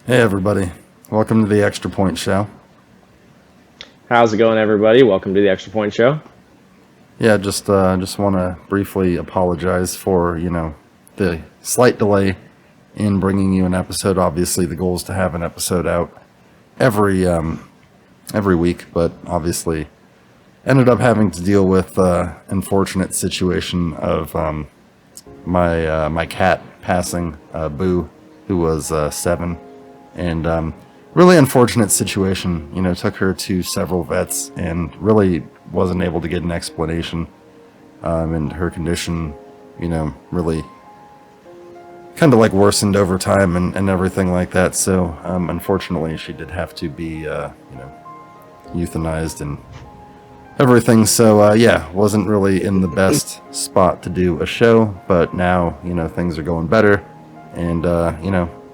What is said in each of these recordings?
Hey everybody, welcome to the Extra Point Show. How's it going, everybody? Welcome to the Extra Point Show. Yeah, just want to briefly apologize for the slight delay in bringing you an episode. Obviously, the goal is to have an episode out every week, but obviously ended up having to deal with unfortunate situation of my cat passing, Boo, who was 7. And really unfortunate situation. Took her to several vets and really wasn't able to get an explanation. And her condition, really kind of like worsened over time and everything like that. So unfortunately, she did have to be, euthanized and everything. So yeah, wasn't really in the best spot to do a show. But now, things are going better, and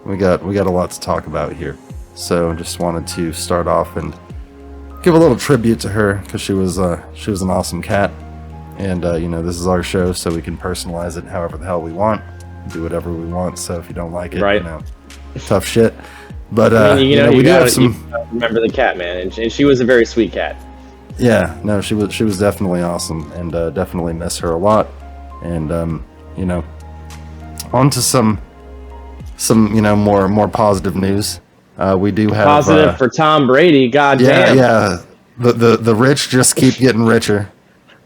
we got a lot to talk about here. So just wanted to start off and give a little tribute to her because she was an awesome cat, and this is our show, so we can personalize it however the hell we want, do whatever we want. So if you don't like it, right, tough shit. But you we do have some. You remember the cat, man, and she was a very sweet cat. Yeah, no, she was definitely awesome, and definitely miss her a lot. And on to some more positive news. We do have positive for Tom Brady. God damn. Yeah. The rich just keep getting richer.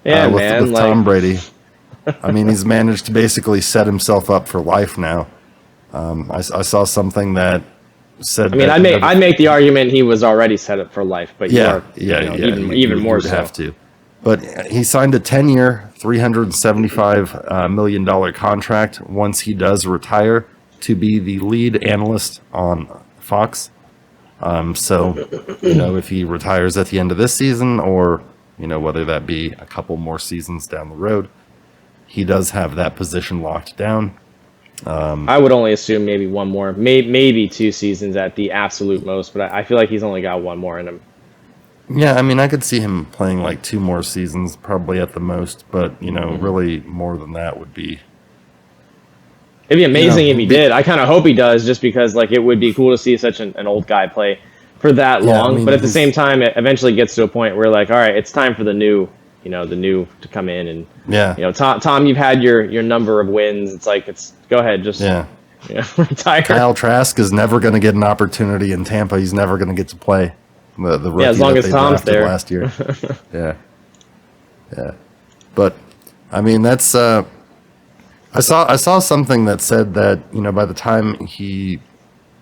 Yeah, with Tom Brady. I mean, he's managed to basically set himself up for life now. I saw something that said. I mean, I'd make the argument he was already set up for life, but even more so. Have to. But he signed a 10-year, $375 million contract once he does retire to be the lead analyst on Fox. So, if he retires at the end of this season, or whether that be a couple more seasons down the road, he does have that position locked down. I would only assume maybe one more, maybe 2 seasons at the absolute most, but I feel like he's only got one more in him. Yeah, I mean, I could see him playing like 2 more seasons, probably at the most, but really more than that would be. It'd be amazing if he did. I kind of hope he does, just because it would be cool to see such an old guy play for that long. I mean, but at the same time, it eventually gets to a point where all right, it's time for the new to come in, and Tom, you've had your number of wins. It's go ahead, just retire. Kyle Trask is never going to get an opportunity in Tampa. He's never going to get to play. The rookie as long as Tom's there last year. yeah. But I mean, that's. I saw something that said that by the time he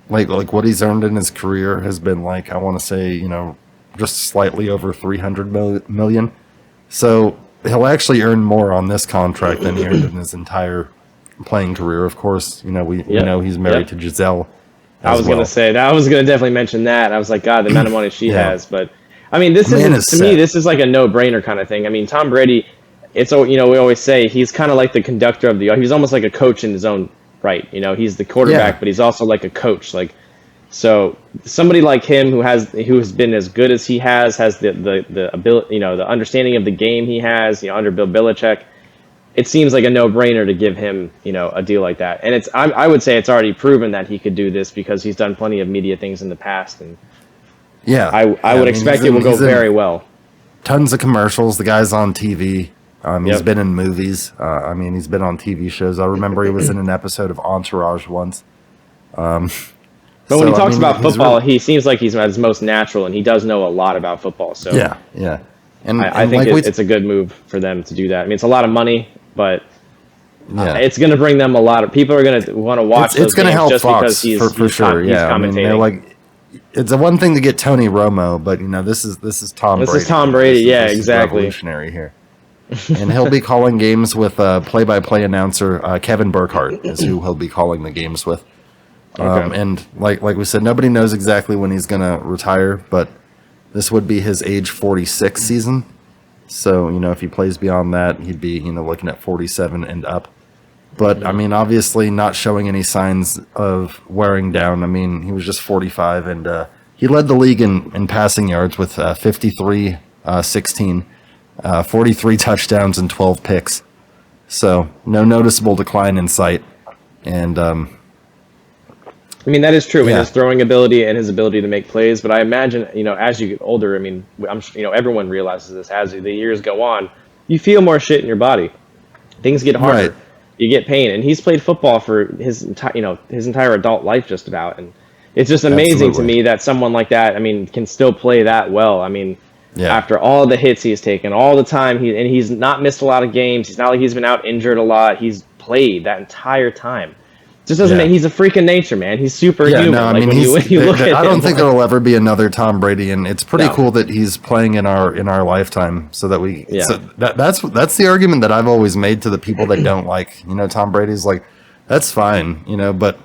like what he's earned in his career has been I want to say just slightly over 300 million. So he'll actually earn more on this contract than he earned in his entire playing career. Of course, we know he's married to Giselle. I was going to say that. I was going to definitely mention that. I was like, God, the amount of money she has. But I mean, this is me. This is like a no-brainer kind of thing. I mean, Tom Brady. It's we always say he's kind of like the conductor of he's almost like a coach in his own right. He's the quarterback, but he's also like a coach. So somebody like him who has been as good as he has the ability, the understanding of the game he has, under Bill Belichick. It seems like a no-brainer to give him, a deal like that. And I would say it's already proven that he could do this because he's done plenty of media things in the past, and I would expect it will go very well. Tons of commercials. The guy's on TV. He's been in movies. He's been on TV shows. I remember he was in an episode of Entourage once. But when he talks about football, he seems like he's at his most natural, and he does know a lot about football. So yeah. And I think it's a good move for them to do that. I mean, it's a lot of money, but it's going to bring them a lot of people are going to want to watch. It's going to help just Fox because for sure. Yeah, I mean, they're it's a one thing to get Tony Romo, but this is Tom Brady. This is Tom Brady. Yeah, exactly. Revolutionary here. And he'll be calling games with play-by-play announcer Kevin Burkhardt is who he'll be calling the games with. And like we said, nobody knows exactly when he's going to retire, but this would be his age 46 season. So, if he plays beyond that, he'd be, looking at 47 and up. But, I mean, obviously not showing any signs of wearing down. I mean, he was just 45, and he led the league in passing yards with 53, 16. 43 touchdowns and 12 picks. So no noticeable decline in sight. And I mean, that is true in his throwing ability and his ability to make plays. But I imagine, as you get older, I mean, everyone realizes this as the years go on. You feel more shit in your body. Things get harder. Right. You get pain. And he's played football for his entire adult life, just about. And it's just amazing to me that someone like that, I mean, can still play that well. I mean, after all the hits he's taken, all the time, he's not missed a lot of games. He's not like he's been out injured a lot. He's played that entire time. Just doesn't make, he's a freak of nature, man. He's superhuman. No, I mean, when you look at him, I don't think there will ever be another Tom Brady, and it's pretty cool that he's playing in our lifetime, so that we. Yeah. So that's the argument that I've always made to the people that don't like, Tom Brady's like, that's fine, but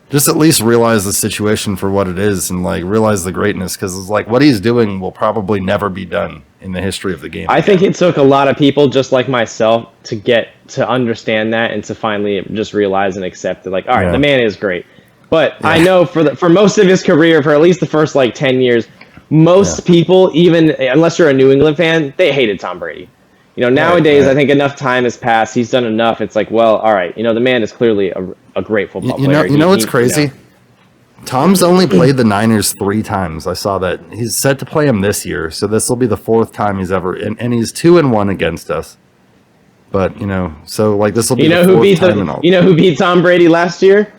just at least realize the situation for what it is, and like realize the greatness, because it's like what he's doing will probably never be done in the history of the game. I think it took a lot of people just like myself to get to understand that and to finally just realize and accept it. Like, all right, the man is great. But I know for most of his career, for at least the first 10 years, most people, even unless you're a New England fan, they hated Tom Brady. Nowadays, I think enough time has passed. He's done enough. It's like, well, all right, the man is clearly a great football player. You know what's crazy? Tom's only played the Niners 3 times. I saw that. He's set to play him this year, so this will be the 4th time he's ever, and he's 2-1 against us. But so like this will be the 4th time. You know who beat Tom Brady last year?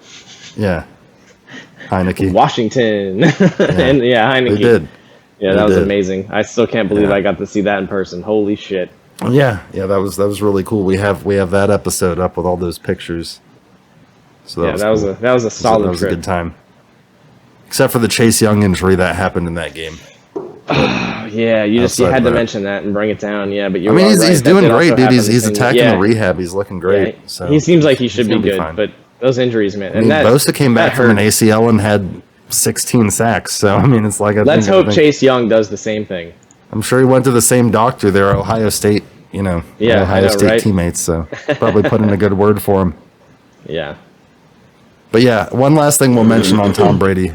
Yeah, Heineke. Washington. And Heineke. They did. Yeah, that was amazing. I still can't believe I got to see that in person. Holy shit. Yeah, that was really cool. We have that episode up with all those pictures. So that was cool. That was a solid. That was a good time. Except for the Chase Young injury that happened in that game. Yeah, you had to mention that and bring it down. Yeah, but he's doing great, dude. He's attacking the rehab. He's looking great. Yeah, so he seems like he should be good, but those injuries, man. And Bosa came back from an ACL and had 16 sacks. So it's like let's hope Chase Young does the same thing. I'm sure he went to the same doctor. They're Ohio State, Ohio State teammates. So probably put in a good word for him. Yeah. But one last thing we'll mention on Tom Brady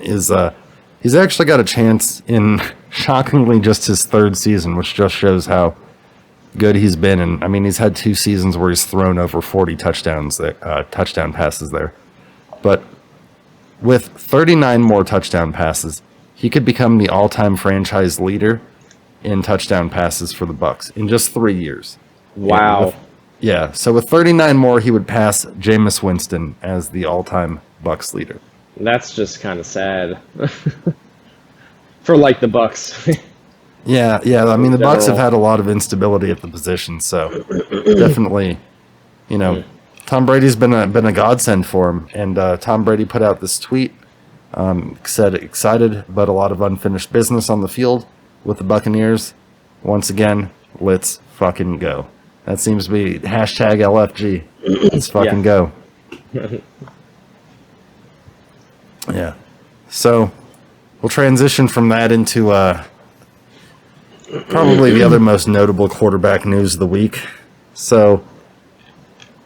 is he's actually got a chance in, shockingly, just his 3rd season, which just shows how good he's been. And I mean, he's had 2 seasons where he's thrown over 40 touchdown passes there. But with 39 more touchdown passes, he could become the all-time franchise leader in touchdown passes for the Bucs in just 3 years. Wow. So with 39 more, he would pass Jameis Winston as the all-time Bucs leader. That's just kind of sad for the Bucs. Yeah. I mean, the Bucs have had a lot of instability at the position, so definitely, Tom Brady's been a godsend for him. And Tom Brady put out this tweet, said excited, but a lot of unfinished business on the field with the Buccaneers. Once again, let's fucking go. That seems to be #LFG. Let's fucking go. Yeah. So we'll transition from that into probably the other most notable quarterback news of the week. So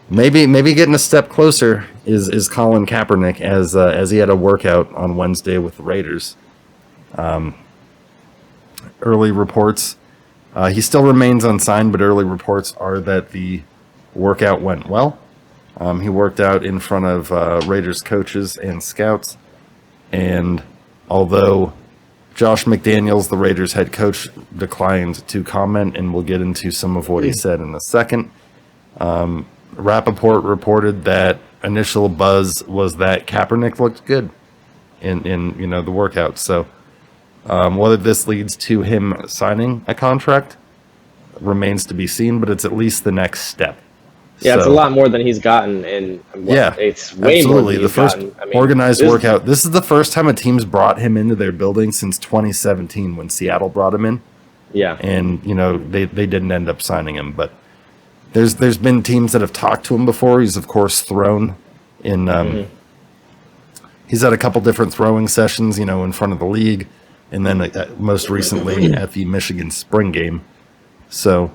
maybe getting a step closer is Colin Kaepernick as he had a workout on Wednesday with the Raiders. Early reports. He still remains unsigned, but early reports are that the workout went well. He worked out in front of Raiders coaches and scouts. And although Josh McDaniels, the Raiders head coach, declined to comment, and we'll get into some of what he said in a second, Rappaport reported that initial buzz was that Kaepernick looked good in the workout. So whether this leads to him signing a contract remains to be seen, but it's at least the next step. Yeah, so, it's a lot more than he's gotten in. It's way absolutely. More than the first organized workout. This is the first time a team's brought him into their building since 2017 when Seattle brought him in. Yeah, and they didn't end up signing him, but there's been teams that have talked to him before. He's of course thrown in. He's had a couple different throwing sessions, in front of the league, and then most recently at the Michigan spring game. So.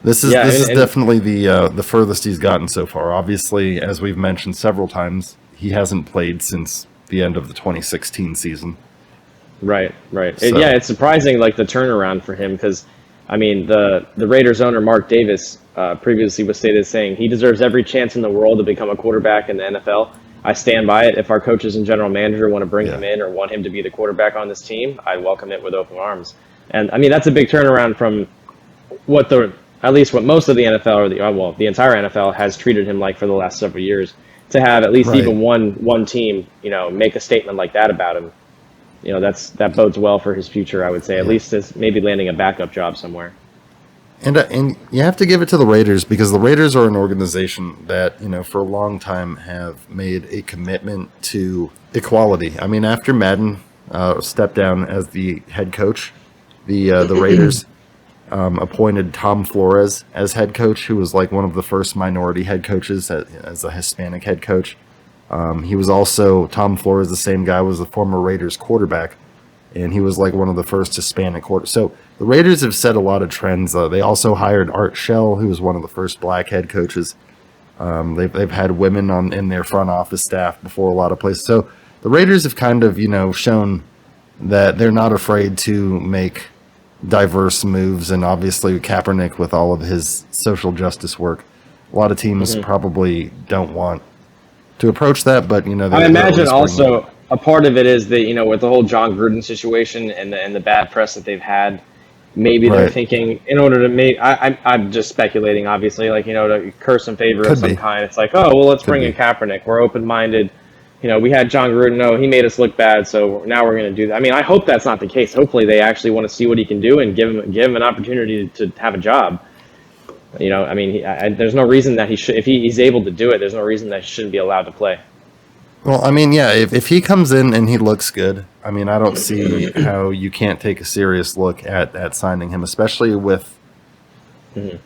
This is definitely the furthest he's gotten so far. Obviously, as we've mentioned several times, he hasn't played since the end of the 2016 season. Right. So. It's surprising, the turnaround for him, because, the Raiders owner, Mark Davis, previously was stated saying he deserves every chance in the world to become a quarterback in the NFL. I stand by it. If our coaches and general manager want to bring him in or want him to be the quarterback on this team, I welcome it with open arms. And I mean, that's a big turnaround from at least what most of the NFL or the entire NFL has treated him like for the last several years. To have at least even one team, make a statement like that about him, that bodes well for his future. I would say at least as maybe landing a backup job somewhere. And you have to give it to the Raiders, because the Raiders are an organization that, for a long time have made a commitment to equality. I mean, after Madden stepped down as the head coach, the Raiders appointed Tom Flores as head coach, who was like one of the first minority head coaches as a Hispanic head coach. He was also, Tom Flores, the same guy, was the former Raiders quarterback, and he was like one of the first Hispanic quarterbacks. So the Raiders have set a lot of trends. They also hired Art Shell, who was one of the first black head coaches. They've had women in their front office staff before a lot of places. So the Raiders have kind of, shown that they're not afraid to make diverse moves. And obviously Kaepernick, with all of his social justice work, a lot of teams probably don't want to approach that, but I imagine also a part of it is that with the whole Jon Gruden situation and the bad press that they've had, maybe they're thinking in order to make. I'm just speculating, obviously, to curse in favor of some kind. It's like, oh well, let's bring in Kaepernick. We're open-minded. We had Jon Gruden. No, he made us look bad, so now we're going to do that. I mean, I hope that's not the case. Hopefully, they actually want to see what he can do and give him an opportunity to have a job. I mean, there's no reason that he should. If he's able to do it, there's no reason that he shouldn't be allowed to play. Well, I mean, yeah, if he comes in and he looks good, I mean, I don't see how you can't take a serious look at signing him, especially with.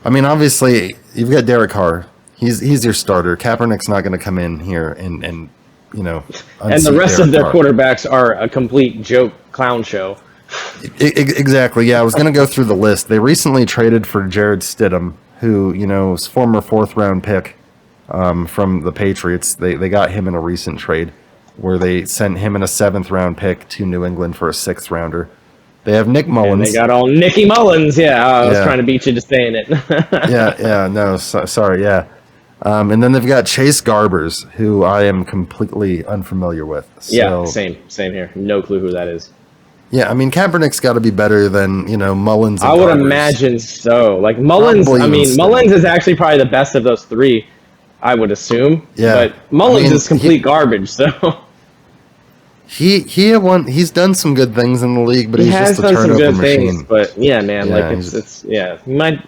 I mean, obviously, you've got Derek Carr. He's your starter. Kaepernick's not going to come in here and and the rest of their quarterbacks are a complete joke clown show. Exactly. Yeah, I was going to go through the list. They recently traded for Jared Stidham, who was former 4th round pick from the Patriots. They got him in a recent trade where they sent him in a 7th round pick to New England for a 6th rounder. They have Nick Mullins. And they got all Nicky Mullins. Yeah, I was trying to beat you to saying it. Sorry. Yeah. And then they've got Chase Garbers, who I am completely unfamiliar with. So, yeah, same here. No clue who that is. Yeah, I mean, Kaepernick's got to be better than, Mullins and I would Garbers. imagine so. Like, Mullins, Mullins is actually probably the best of those three, I would assume. Yeah. But Mullins is complete garbage, so. He's done some good things in the league, but he's just a turnover machine. But, yeah, man, he might.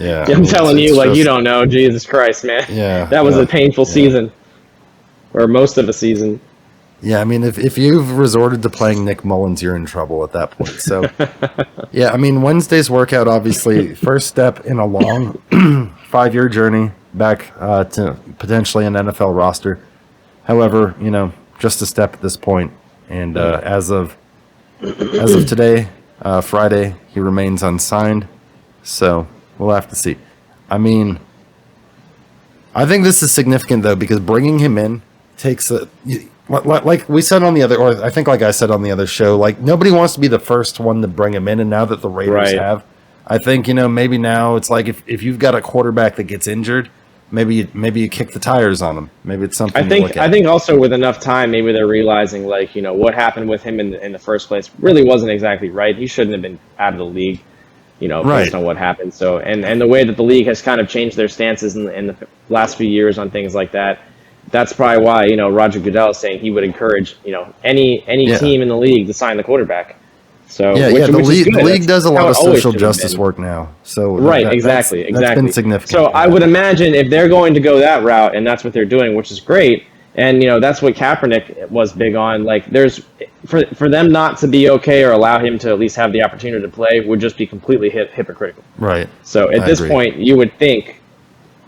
Yeah, I'm telling you, you don't know. Jesus Christ, man. Yeah. That was a painful season. Or most of a season. Yeah, I mean, if you've resorted to playing Nick Mullins, you're in trouble at that point. So, yeah, I mean, Wednesday's workout, obviously, first step in a long 5-year journey back to potentially an NFL roster. However, just a step at this point. And as of today, Friday, he remains unsigned. So we'll have to see. I mean, I think this is significant, though, because bringing him in takes like we said on the other, or I think like I said on the other show, like nobody wants to be the first one to bring him in. And now that the Raiders have, I think, maybe now it's like if you've got a quarterback that gets injured, maybe you kick the tires on him. Maybe it's something to look at. I think also with enough time, maybe they're realizing what happened with him in the first place really wasn't exactly right. He shouldn't have been out of the league, based on what happened. So, and the way that the league has kind of changed their stances in the last few years on things like that. That's probably why, Roger Goodell is saying he would encourage, any team in the league to sign the quarterback. So the league does a lot of social justice work now. So exactly. That's been significant. So I would imagine if they're going to go that route, and that's what they're doing, which is great, and that's what Kaepernick was big on. Like, there's for them not to be okay or allow him to at least have the opportunity to play would just be completely hypocritical. Right. So at this point, you would think,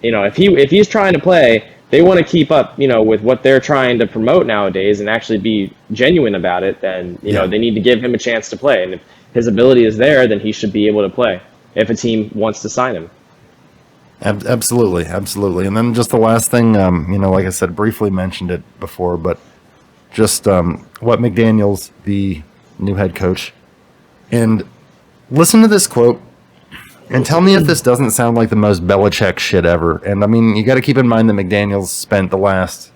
if he's trying to play, they want to keep up, with what they're trying to promote nowadays and actually be genuine about it, then, they need to give him a chance to play. And if his ability is there, then he should be able to play if a team wants to sign him. Absolutely. And then just the last thing, like I said, briefly mentioned it before, but just what McDaniels, the new head coach, and listen to this quote. And tell me if this doesn't sound like the most Belichick shit ever. And I mean, you got to keep in mind that McDaniels spent the last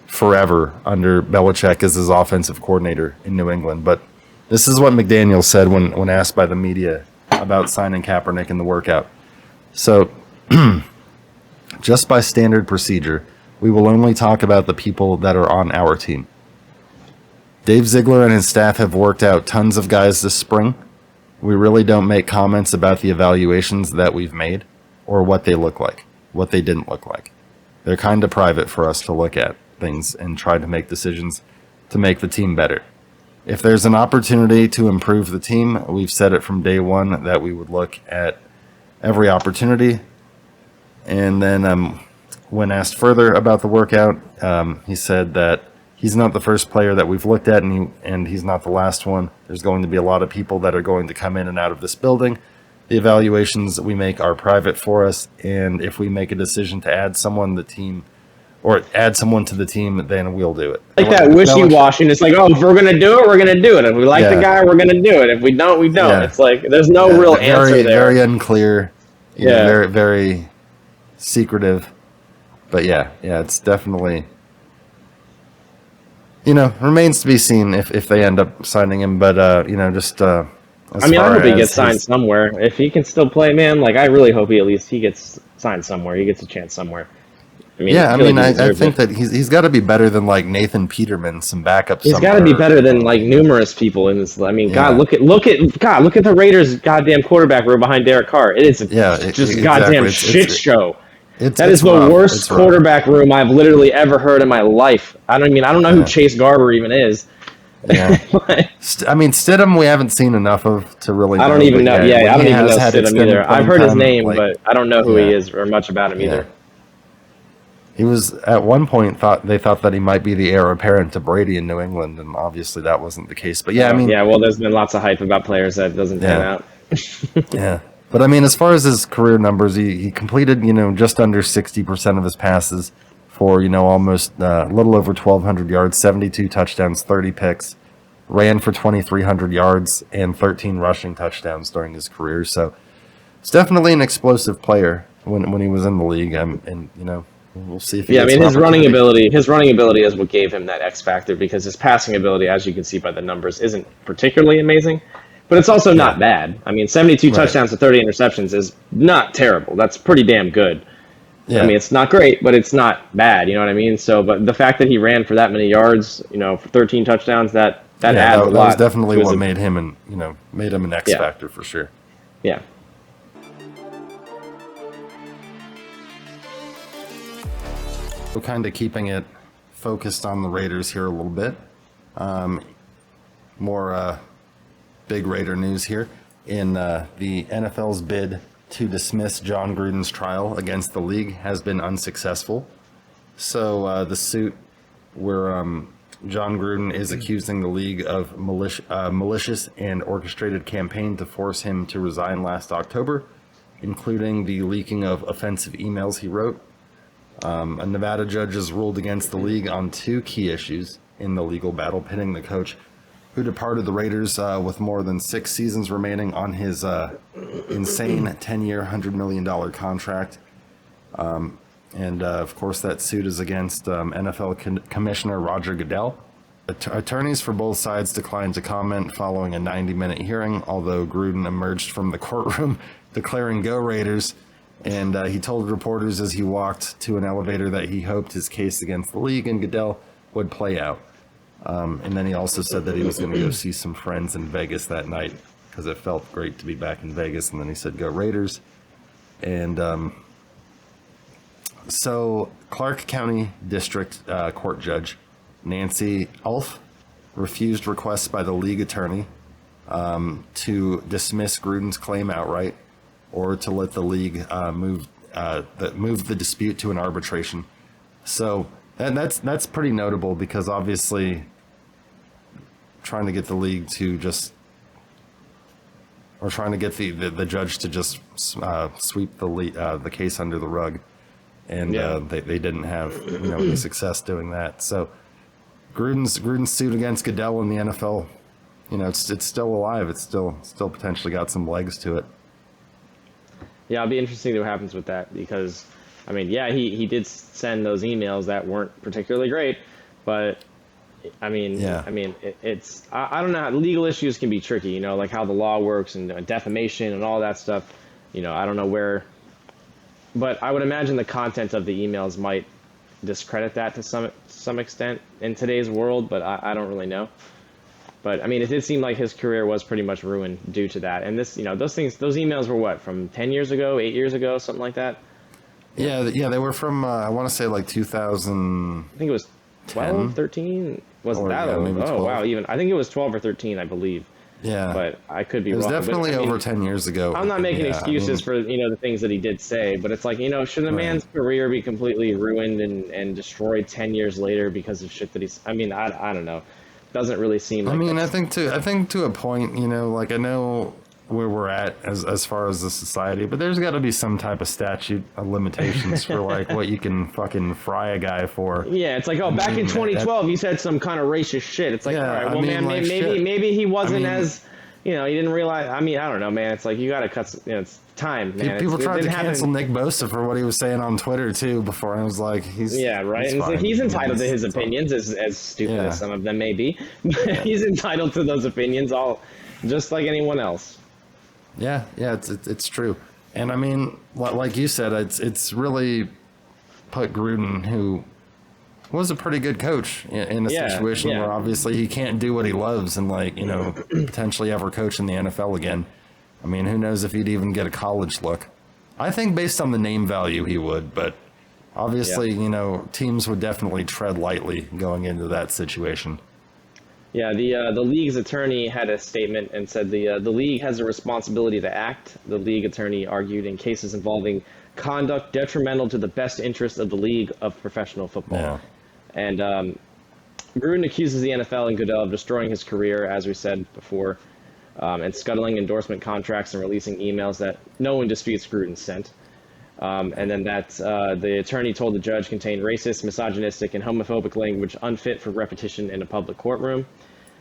forever under Belichick as his offensive coordinator in New England. But this is what McDaniels said when asked by the media about signing Kaepernick in the workout. So, just by standard procedure, we will only talk about the people that are on our team. Dave Ziegler and his staff have worked out tons of guys this spring. We really don't make comments about the evaluations that we've made or what they look like, what they didn't look like. They're kind of private for us to look at things and try to make decisions to make the team better. If there's an opportunity to improve the team, we've said it from day one that we would look at every opportunity. And then when asked further about the workout, he said that he's not the first player that we've looked at, and he's not the last one. There's going to be a lot of people that are going to come in and out of this building. The evaluations that we make are private for us, and if we make a decision to add someone to the team, then we'll do it. Like that wishy-washy, and it's like, oh, if we're going to do it, we're going to do it. If we like the guy, we're going to do it. If we don't, we don't. Yeah. It's like, there's no real answer there. Very unclear. Very, very secretive. But yeah, it's definitely... remains to be seen if they end up signing him. But, I hope he gets signed somewhere. If he can still play, man, I really hope he gets signed somewhere. He gets a chance somewhere. I think that he's got to be better than, Nathan Peterman, some backup. He's got to be better than, numerous people in this. God, look at the Raiders' goddamn quarterback room behind Derek Carr. It is just goddamn shit show. That is the worst quarterback room I've literally ever heard in my life. I don't know who Chase Garber even is. Yeah. Stidham we haven't seen enough of to really. I don't even know. Yeah, I don't even know Stidham either. I've heard his name, but I don't know who he is or much about him either. He was at one point they thought that he might be the heir apparent to Brady in New England, and obviously that wasn't the case. But well, there's been lots of hype about players that doesn't pan out. Yeah. But as far as his career numbers, he completed, just under 60% of his passes for, almost a little over 1,200 yards, 72 touchdowns, 30 picks, ran for 2,300 yards and 13 rushing touchdowns during his career. So it's definitely an explosive player when he was in the league. We'll see if he gets his running ability is what gave him that X factor, because his passing ability, as you can see by the numbers, isn't particularly amazing. But it's also not bad. 72 touchdowns to 30 interceptions is not terrible. That's pretty damn good. Yeah. It's not great, but it's not bad. You know what I mean? So, but the fact that he ran for that many yards, for 13 touchdowns, that adds a lot. That was definitely what made him an X factor for sure. Yeah. So kind of keeping it focused on the Raiders here a little bit. More big Raider news here. In the NFL's bid to dismiss Jon Gruden's trial against the league has been unsuccessful. So the suit where Jon Gruden is accusing the league of malicious and orchestrated campaign to force him to resign last October, including the leaking of offensive emails he wrote. A Nevada judge has ruled against the league on two key issues in the legal battle, pitting the coach who departed the Raiders with more than 6 seasons remaining on his insane 10-year, $100 million contract. Of course, that suit is against NFL Commissioner Roger Goodell. Attorneys for both sides declined to comment following a 90-minute hearing, although Gruden emerged from the courtroom declaring "Go Raiders," and he told reporters as he walked to an elevator that he hoped his case against the league and Goodell would play out. And then he also said that he was going to go see some friends in Vegas that night because it felt great to be back in Vegas. And then he said, "Go Raiders." And so Clark County District Court Judge Nancy Ulf refused requests by the league attorney to dismiss Gruden's claim outright or to let the league move the dispute to an arbitration. So that's pretty notable because obviously trying to get the league to just, or trying to get the judge to just sweep the case under the rug, and they didn't have any success doing that. So Gruden's suit against Goodell in the NFL, it's still alive. It's still potentially got some legs to it. Yeah, it'll be interesting to see what happens with that because, I mean, yeah, he did send those emails that weren't particularly great, but it's I don't know. Legal issues can be tricky, like how the law works and defamation and all that stuff. I don't know where, but I would imagine the content of the emails might discredit that to some extent in today's world, but I don't really know. But I mean, it did seem like his career was pretty much ruined due to that. And this, those emails were what, from 10 years ago, 8 years ago, something like that. Yeah, they were from I want to say like 2000. I think it was 12, 13. Was it that old? Oh, wow, even I think it was 12 or 13, I believe. Yeah, but I could be wrong. It was definitely over 10 years ago. I'm not making excuses for the things that he did say, but it's like, should a man's career be completely ruined and destroyed 10 years later because of shit that he's? I mean, I don't know. Doesn't really seem like. I think to a point, like I know where we're at as far as the society, but there's got to be some type of statute of limitations for like what you can fucking fry a guy for. Yeah, it's like, back in 2012 you said some kind of racist shit. It's like, all right, well, man, maybe he wasn't as, he didn't realize. I mean, I don't know, man. It's like you got to cut. It's time, man. People tried to cancel Nick Bosa for what he was saying on Twitter too before, and I was like, he's right. He's entitled to his opinions, as stupid as some of them may be. He's entitled to those opinions, all just like anyone else. Yeah, it's true, and I mean, like you said, it's really put Gruden, who was a pretty good coach, in a situation where obviously he can't do what he loves and potentially ever coach in the NFL again. I mean, who knows if he'd even get a college look. I think based on the name value he would, but obviously, teams would definitely tread lightly going into that situation. Yeah, the league's attorney had a statement and said the league has a responsibility to act. The league attorney argued in cases involving conduct detrimental to the best interest of the league of professional football. Yeah. And Gruden accuses the NFL and Goodell of destroying his career, as we said before, and scuttling endorsement contracts and releasing emails that no one disputes Gruden sent. And then that the attorney told the judge contained racist, misogynistic, and homophobic language unfit for repetition in a public courtroom.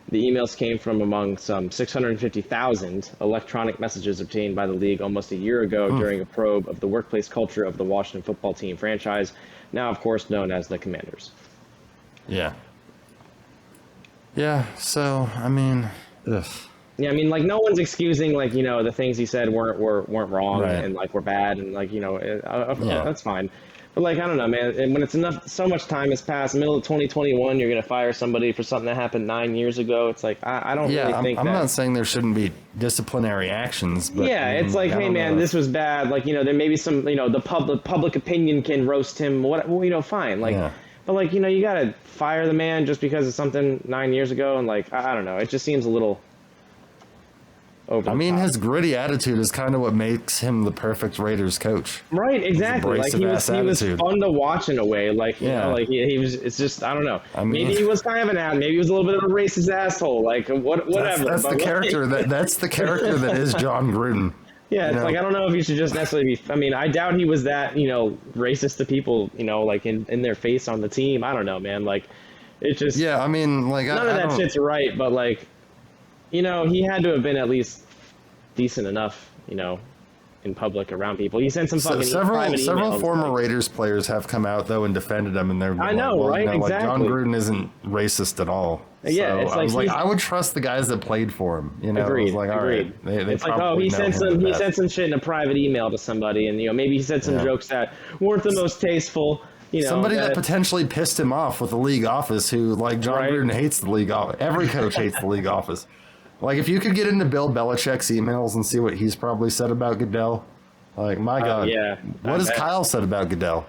The emails came from among some 650,000 electronic messages obtained by the league almost a year ago during a probe of the workplace culture of the Washington football team franchise, now, of course, known as the Commanders. Yeah. Yeah, so, I mean, ugh. Yeah, I mean, like, no one's excusing, like, the things he said weren't wrong and like were bad and like, that's fine. But like, I don't know, man. And when it's so much time has passed, middle of 2021, you're gonna fire somebody for something that happened 9 years ago. It's like I don't really think. I'm not saying there shouldn't be disciplinary actions, but it's like, hey, man, this was bad. Like, there may be some, the public opinion can roast him. Fine. Like, but like, you gotta fire the man just because of something 9 years ago, and like, I don't know. It just seems a little. His gritty attitude is kind of what makes him the perfect Raiders coach. Right, exactly. Like he was fun to watch in a way. Like he was. It's just, I don't know. Maybe he was kind of an ass. Maybe he was a little bit of a racist asshole. Like whatever. That's the character. That's the character that is Jon Gruden. Yeah, it's like, I don't know if you should just necessarily be. I mean, I doubt he was that racist to people. Like in their face on the team. I don't know, man. Like it just. Yeah, I mean, like none of that shit's right, but like. He had to have been at least decent enough, in public around people. He sent some fucking several former Raiders players have come out though and defended them, and they're I know, right? Exactly. Like Jon Gruden isn't racist at all. Yeah, so it's like I would trust the guys that played for him. Agreed. All agreed. Right, they it's like, he sent some shit in a private email to somebody, and maybe he said some jokes that weren't the most tasteful. Somebody that potentially pissed him off with the league office, who like Jon Gruden hates the league office. Every coach hates the league office. Like, if you could get into Bill Belichick's emails and see what he's probably said about Goodell, like, my God. What has Kyle said about Goodell?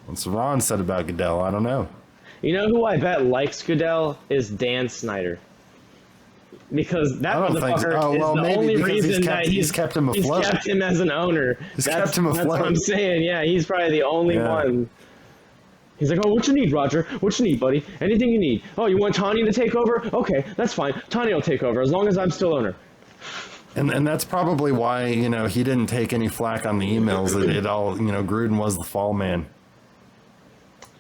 What's Ron said about Goodell? I don't know. Who I bet likes Goodell is Dan Snyder. Because that motherfucker is the only reason that he's kept him afloat. He's kept him as an owner. Kept him afloat. That's what I'm saying. Yeah, he's probably the only one. He's like, what you need, Roger? What you need, buddy? Anything you need. Oh, you want Tanya to take over? Okay, that's fine. Tanya will take over as long as I'm still owner. And that's probably why, he didn't take any flack on the emails. It all, Gruden was the fall man.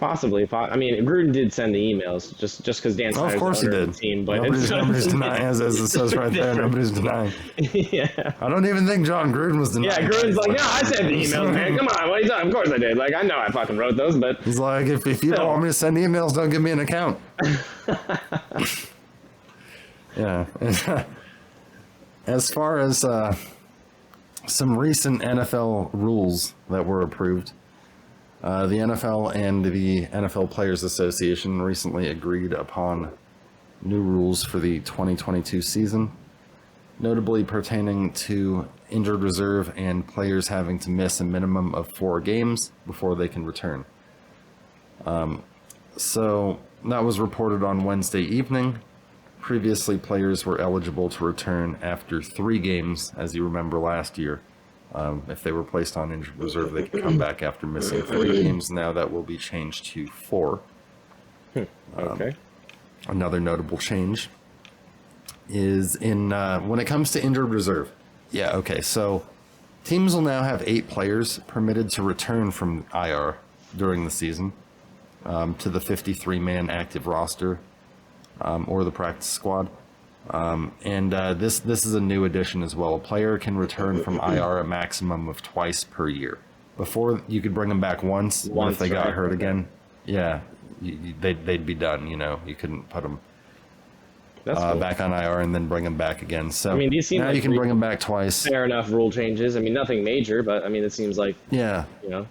Possibly. I mean, Gruden did send the emails just because Dan Snyder's of course he did. The team, but nobody's denying, as it says right there. Nobody's denying. Yeah. I don't even think Jon Gruden was denying. Yeah, Gruden's like, no, I sent the emails, man. Come on, what are you talking? Of course I did. Like, I know I fucking wrote those, but he's like, if you don't want me to send emails, don't give me an account. Yeah. As far as some recent NFL rules that were approved. The NFL and the NFL Players Association recently agreed upon new rules for the 2022 season, notably pertaining to injured reserve and players having to miss a minimum of 4 games before they can return. So that was reported on Wednesday evening. Previously, players were eligible to return after 3 games, as you remember last year. If they were placed on injured reserve, they could come back after missing 3 games. Now that will be changed to 4. Okay. Another notable change is in when it comes to injured reserve. Yeah, okay. So teams will now have 8 players permitted to return from IR during the season to the 53-man active roster or the practice squad. This is a new addition as well. A player can return from IR a maximum of twice per year. Before, you could bring them back once, but if they got hurt again, yeah, they'd be done. You know, you couldn't put them back on IR and then bring them back again. So I mean, these seem now like you can bring them back twice. Fair enough rule changes. I mean, nothing major, but I mean, it seems like you know.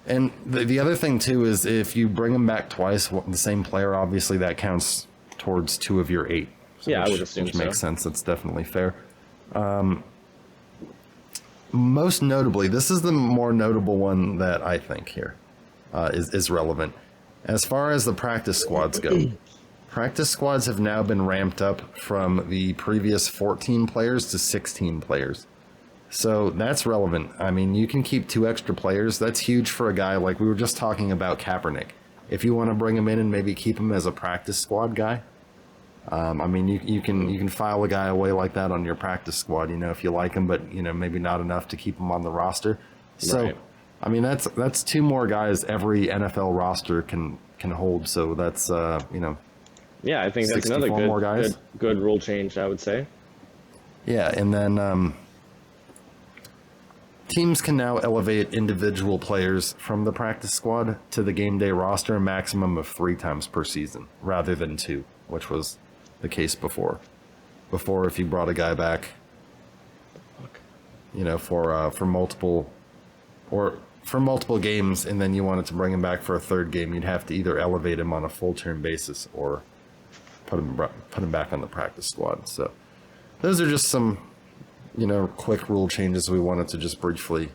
And the other thing too is if you bring them back twice, the same player, obviously that counts towards 2 of your 8. Yeah, I would assume which makes sense. That's definitely fair. Most notably, this is the more notable one that I think here is relevant. As far as the practice squads go, practice squads have now been ramped up from the previous 14 players to 16 players. So that's relevant. I mean, you can keep 2 extra players. That's huge for a guy like we were just talking about Kaepernick. If you want to bring him in and maybe keep him as a practice squad guy, I mean, you can file a guy away like that on your practice squad, you know, if you like him, but you know, maybe not enough to keep him on the roster. So, right. I mean, that's 2 more guys every NFL roster can hold. So that's you know, yeah, I think that's another good rule change, I would say. Yeah, and then teams can now elevate individual players from the practice squad to the game day roster a maximum of 3 times per season, rather than 2, which was the case before. Before, if you brought a guy back, you know, for multiple games, and then you wanted to bring him back for a 3rd game, you'd have to either elevate him on a full term basis or put him back on the practice squad. So those are just some, you know, quick rule changes we wanted to just briefly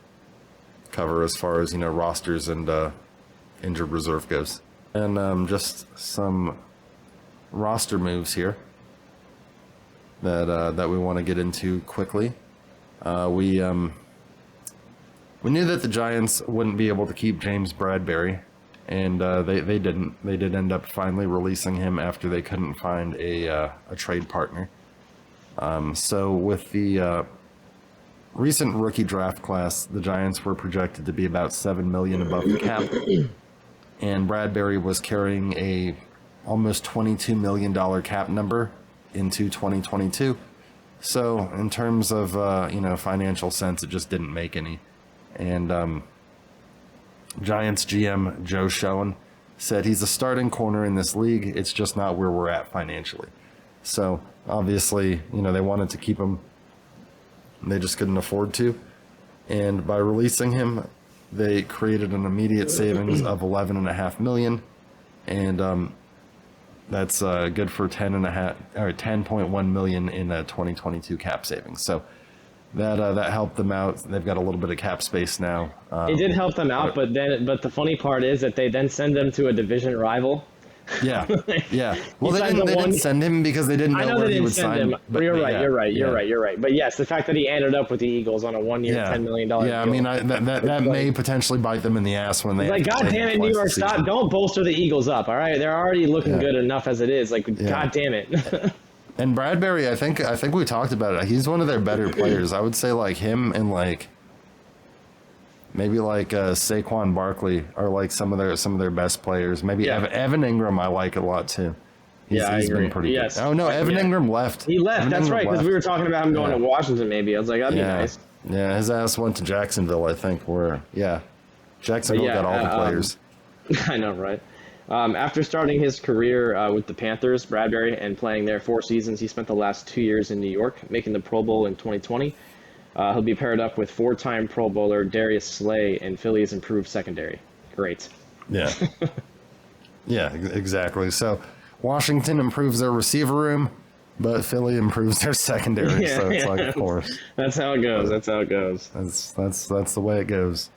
cover as far as, you know, rosters and injured reserve goes, and just some roster moves here that we want to get into quickly. We knew that the Giants wouldn't be able to keep James Bradberry, and they didn't. They did end up finally releasing him after they couldn't find a trade partner. So with the recent rookie draft class, the Giants were projected to be about $7 million above the cap, and Bradberry was carrying a almost $22 million cap number into 2022. So in terms of you know, financial sense, it just didn't make any. And Giants GM Joe Schoen said he's a starting corner in this league. It's just not where we're at financially. So obviously, you know, they wanted to keep him. They just couldn't afford to. And by releasing him, they created an immediate savings of $11.5 million. And that's good for $10.1 million in 2022 cap savings. So that helped them out. They've got a little bit of cap space now. It did help them out, but the funny part is that they then send them to a division rival. Yeah, yeah. Well, they didn't send him because they didn't know where he would sign. But you're right. But yes, the fact that he ended up with the Eagles on a 1-year, $10 million deal. Yeah, I mean, that may potentially bite them in the ass when they. Like, God damn it, New York, stop! Don't bolster the Eagles up. All right, they're already looking good enough as it is. Like, God damn it. And Bradberry, I think we talked about it. He's one of their better players. I would say like him and like Maybe like Saquon Barkley are like some of their best players. Maybe Evan Ingram I like a lot too. He's been pretty good. Yes. Oh no, Evan Ingram left. He left. Evan That's Ingram right, because left. we were talking about him going to Washington. Maybe I was like, that'd be nice. Yeah, his ass went to Jacksonville, I think. Jacksonville got all the players. I know, right? After starting his career with the Panthers, Bradbury, and playing there 4 seasons, he spent the last 2 years in New York, making the Pro Bowl in 2020. He'll be paired up with 4-time Pro Bowler Darius Slay and Philly's improved secondary. Great. Yeah. Yeah, exactly. So Washington improves their receiver room, but Philly improves their secondary. So it's like, of course. That's how it goes. That's the way it goes.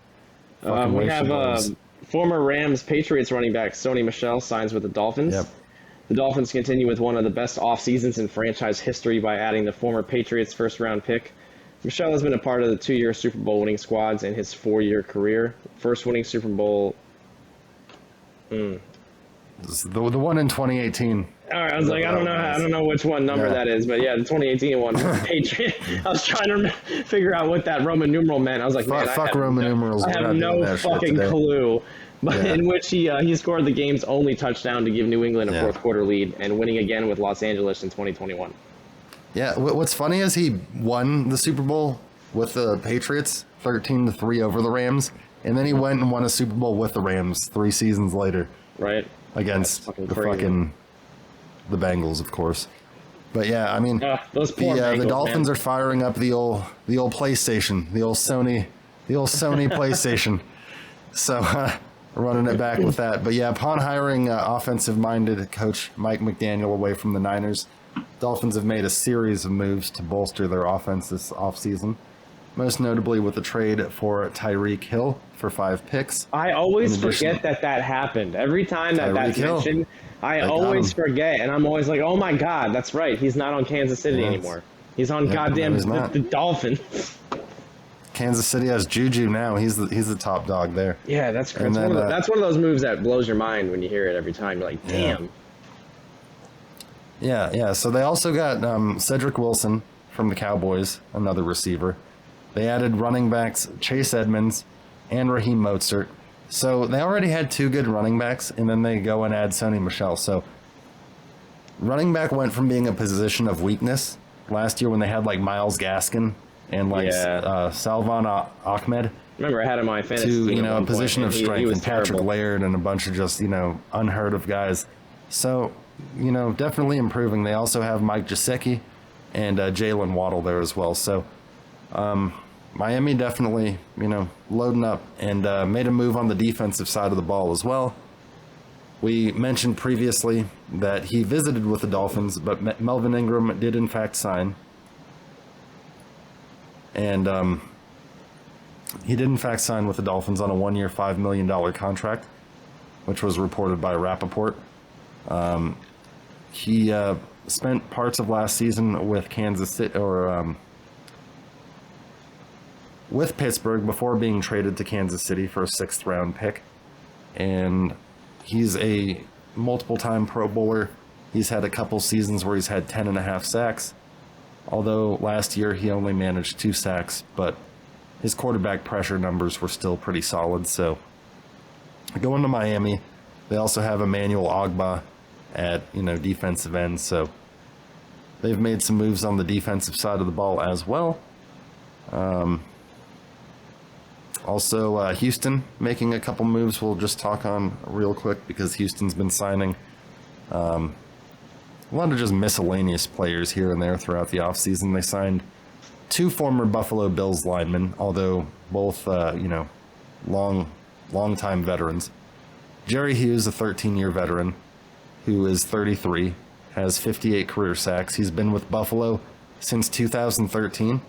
We have former Rams Patriots running back Sony Michel signs with the Dolphins. Yep. The Dolphins continue with one of the best off seasons in franchise history by adding the former Patriots first-round pick. Michel has been a part of the 2-year Super Bowl winning squads in his 4-year career. First winning Super Bowl. The one in 2018. All right, I was like, I don't know which one number that is, but yeah, the 2018 one, Patriot. I was trying to figure out what that Roman numeral meant. I was like, fuck Roman numerals. I have no fucking clue. But in which he scored the game's only touchdown to give New England a fourth quarter lead and winning again with Los Angeles in 2021. Yeah, what's funny is he won the Super Bowl with the Patriots 13-3 over the Rams, and then he went and won a Super Bowl with the Rams 3 seasons later. Right. Against the Bengals, of course. But yeah, I mean, those poor Bengals, the Dolphins are firing up the old PlayStation, the old Sony PlayStation. So running it back with that. But yeah, upon hiring offensive-minded coach Mike McDaniel away from the Niners, Dolphins have made a series of moves to bolster their offense this offseason. Most notably with the trade for Tyreek Hill for 5 picks. I always forget that happened. Every time that's mentioned, I always forget. And I'm always like, oh my God, that's right. He's not on Kansas City anymore. He's on the Dolphins. Kansas City has Juju now. He's the top dog there. Yeah, that's crazy. That's one of those moves that blows your mind when you hear it every time. You're like, damn. Yeah. So they also got Cedric Wilson from the Cowboys, another receiver. They added running backs Chase Edmonds and Raheem Mostert. So they already had 2 good running backs, and then they go and add Sony Michel. So running back went from being a position of weakness last year when they had like Myles Gaskin and like Salvon Ahmed. Remember, I had him on my fantasy team a position of strength, and Patrick terrible. Laird and a bunch of just unheard of guys. So definitely improving. They also have Mike Gesicki and Jalen Waddle there as well. So Miami definitely, loading up and made a move on the defensive side of the ball as well. We mentioned previously that he visited with the Dolphins, but Melvin Ingram did in fact sign. And he did in fact sign with the Dolphins on a 1-year, $5 million contract, which was reported by Rappaport. He spent parts of last season with Kansas City, with Pittsburgh before being traded to Kansas City for a 6th round pick. And he's a multiple-time Pro Bowler. He's had a couple seasons where he's had 10.5 sacks. Although last year he only managed 2 sacks, but his quarterback pressure numbers were still pretty solid. So going to Miami, they also have Emmanuel Ogbah at defensive end. So they've made some moves on the defensive side of the ball as well. Also, Houston making a couple moves we'll just talk on real quick because Houston's been signing a lot of just miscellaneous players here and there throughout the offseason. They signed 2 former Buffalo Bills linemen, although both, long-time veterans. Jerry Hughes, a 13-year veteran who is 33, has 58 career sacks. He's been with Buffalo since 2013.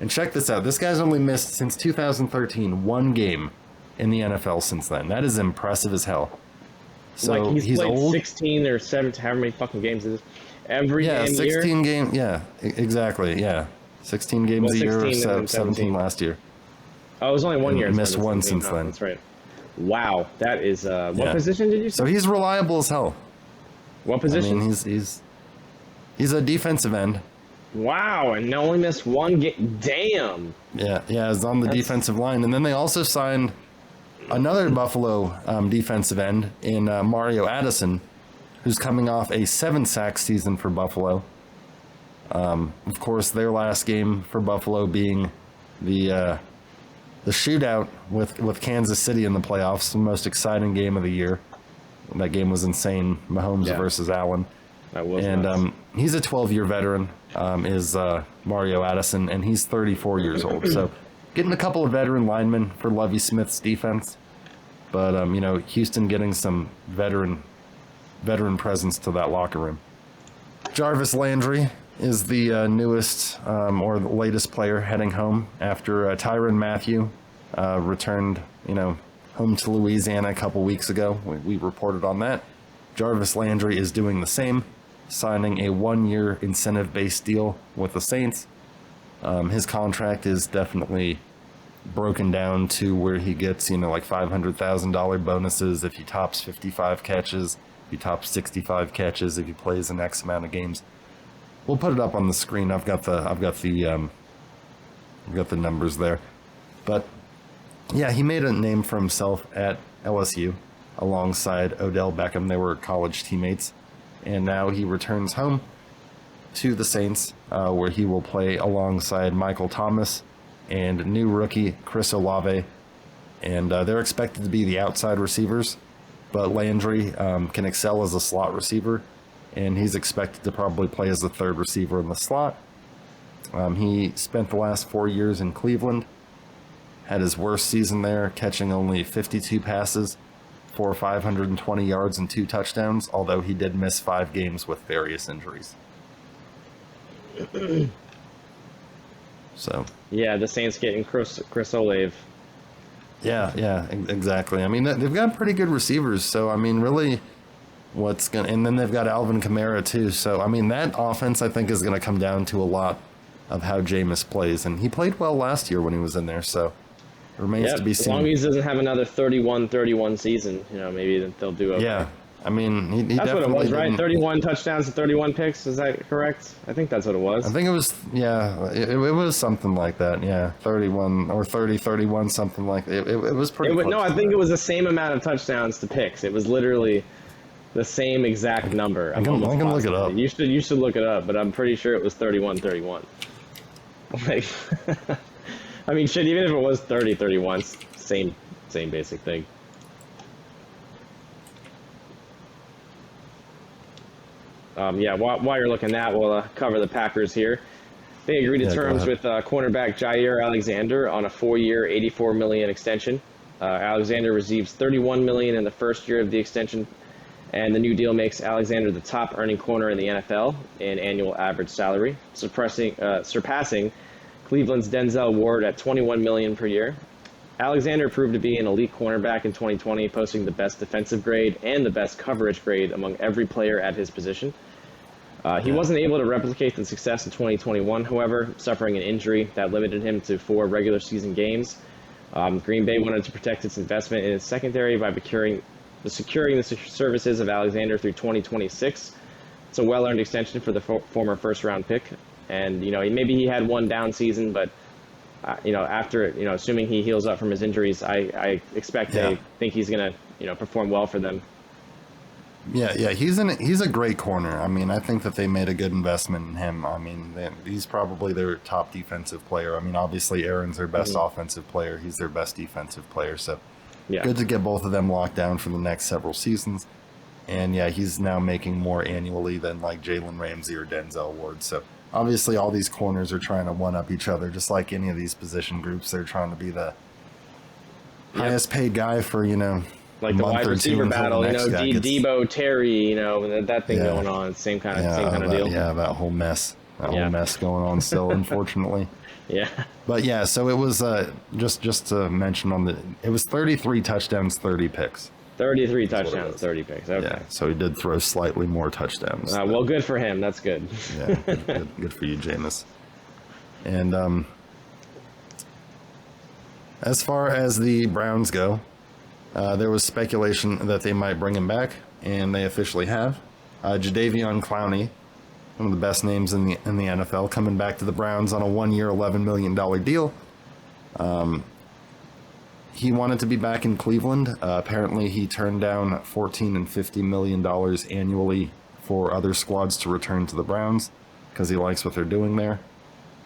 And check this out. This guy's only missed, since 2013, 1 game in the NFL since then. That is impressive as hell. So he's played old. 16 or 17, however many fucking games it is. Every damn 16 game. Yeah, exactly. Yeah. 16 games a year, 17 last year. Oh, it was only 1 year. Missed 1 since then. That's right. Wow. That is, what position did you say? So he's reliable as hell. What position? I mean, he's a defensive end. Wow, and only missed one game. Damn. Yeah, it's on the defensive line. And then they also signed another Buffalo defensive end in Mario Addison, who's coming off a 7-sack season for Buffalo. Of course, their last game for Buffalo being the shootout with Kansas City in the playoffs, the most exciting game of the year. That game was insane. Mahomes versus Allen. That was and he's a 12-year veteran, is Mario Addison, and he's 34 years old. So getting a couple of veteran linemen for Lovie Smith's defense. But, Houston getting some veteran presence to that locker room. Jarvis Landry is the newest or the latest player heading home after Tyrann Mathieu returned, home to Louisiana a couple weeks ago. We reported on that. Jarvis Landry is doing the same, signing a 1-year incentive-based deal with the Saints. His contract is definitely broken down to where he gets, like $500,000 bonuses if he tops 55 catches, if he tops 65 catches, if he plays an X amount of games. We'll put it up on the screen. I've got the numbers there. But yeah, he made a name for himself at LSU alongside Odell Beckham. They were college teammates. And now he returns home to the Saints, where he will play alongside Michael Thomas and new rookie Chris Olave. And they're expected to be the outside receivers, but Landry can excel as a slot receiver, and he's expected to probably play as the third receiver in the slot. He spent the last 4 years in Cleveland, had his worst season there, catching only 52 passes for 520 yards and 2 touchdowns, although he did miss 5 games with various injuries. So yeah, the Saints getting Chris Olave. Yeah, exactly. I mean, they've got pretty good receivers, so I mean, really, and then they've got Alvin Kamara too. So I mean, that offense I think is going to come down to a lot of how Jameis plays, and he played well last year when he was in there. So it remains to be seen. As long as he doesn't have another 31-31 season, maybe they'll do okay. Yeah. I mean, he that's what it was, right? 31 touchdowns and 31 picks. Is that correct? I think that's what it was. I think it was, it was something like that. Yeah, 31 or 30-31, something like that. It was pretty close. No, I think it was the same amount of touchdowns to picks. It was literally the same exact number. I can look it up. You should look it up, but I'm pretty sure it was 31-31. Like, I mean, shit, even if it was 30-31, same basic thing. While you're looking at that, we'll cover the Packers here. They agreed to terms with cornerback Jair Alexander on a 4-year, $84 million extension. Alexander receives $31 million in the first year of the extension, and the new deal makes Alexander the top earning corner in the NFL in annual average salary, surpassing Cleveland's Denzel Ward at $21 million per year. Alexander proved to be an elite cornerback in 2020, posting the best defensive grade and the best coverage grade among every player at his position. He wasn't able to replicate the success in 2021, however, suffering an injury that limited him to 4 regular season games. Green Bay wanted to protect its investment in its secondary by securing the services of Alexander through 2026. It's a well-earned extension for the former first-round pick. And, maybe he had one down season, but after, assuming he heals up from his injuries, I think he's going to, perform well for them. Yeah, he's a great corner. I mean, I think that they made a good investment in him. I mean, he's probably their top defensive player. I mean, obviously Aaron's their best offensive player. He's their best defensive player. So good to get both of them locked down for the next several seasons. And yeah, he's now making more annually than like Jalen Ramsey or Denzel Ward. So obviously all these corners are trying to one-up each other, just like any of these position groups. They're trying to be the highest paid guy for, like the wide receiver battle, Debo, Terry, that thing going on. Same kind of deal. Yeah, that whole mess. Whole mess going on still, unfortunately. Yeah. But yeah, so it was just to mention it was 33 touchdowns, 30 picks. 33 touchdowns, 30 picks. Okay. Yeah, so he did throw slightly more touchdowns. Well, good for him. That's good. Yeah, good for you, Jameis. And as far as the Browns go, there was speculation that they might bring him back, and they officially have. Jadeveon Clowney one of the best names in the NFL, coming back to the Browns on a 1-year, $11 million deal. He wanted to be back in Cleveland. Apparently, he turned down $14 and $50 million annually for other squads to return to the Browns because he likes what they're doing there.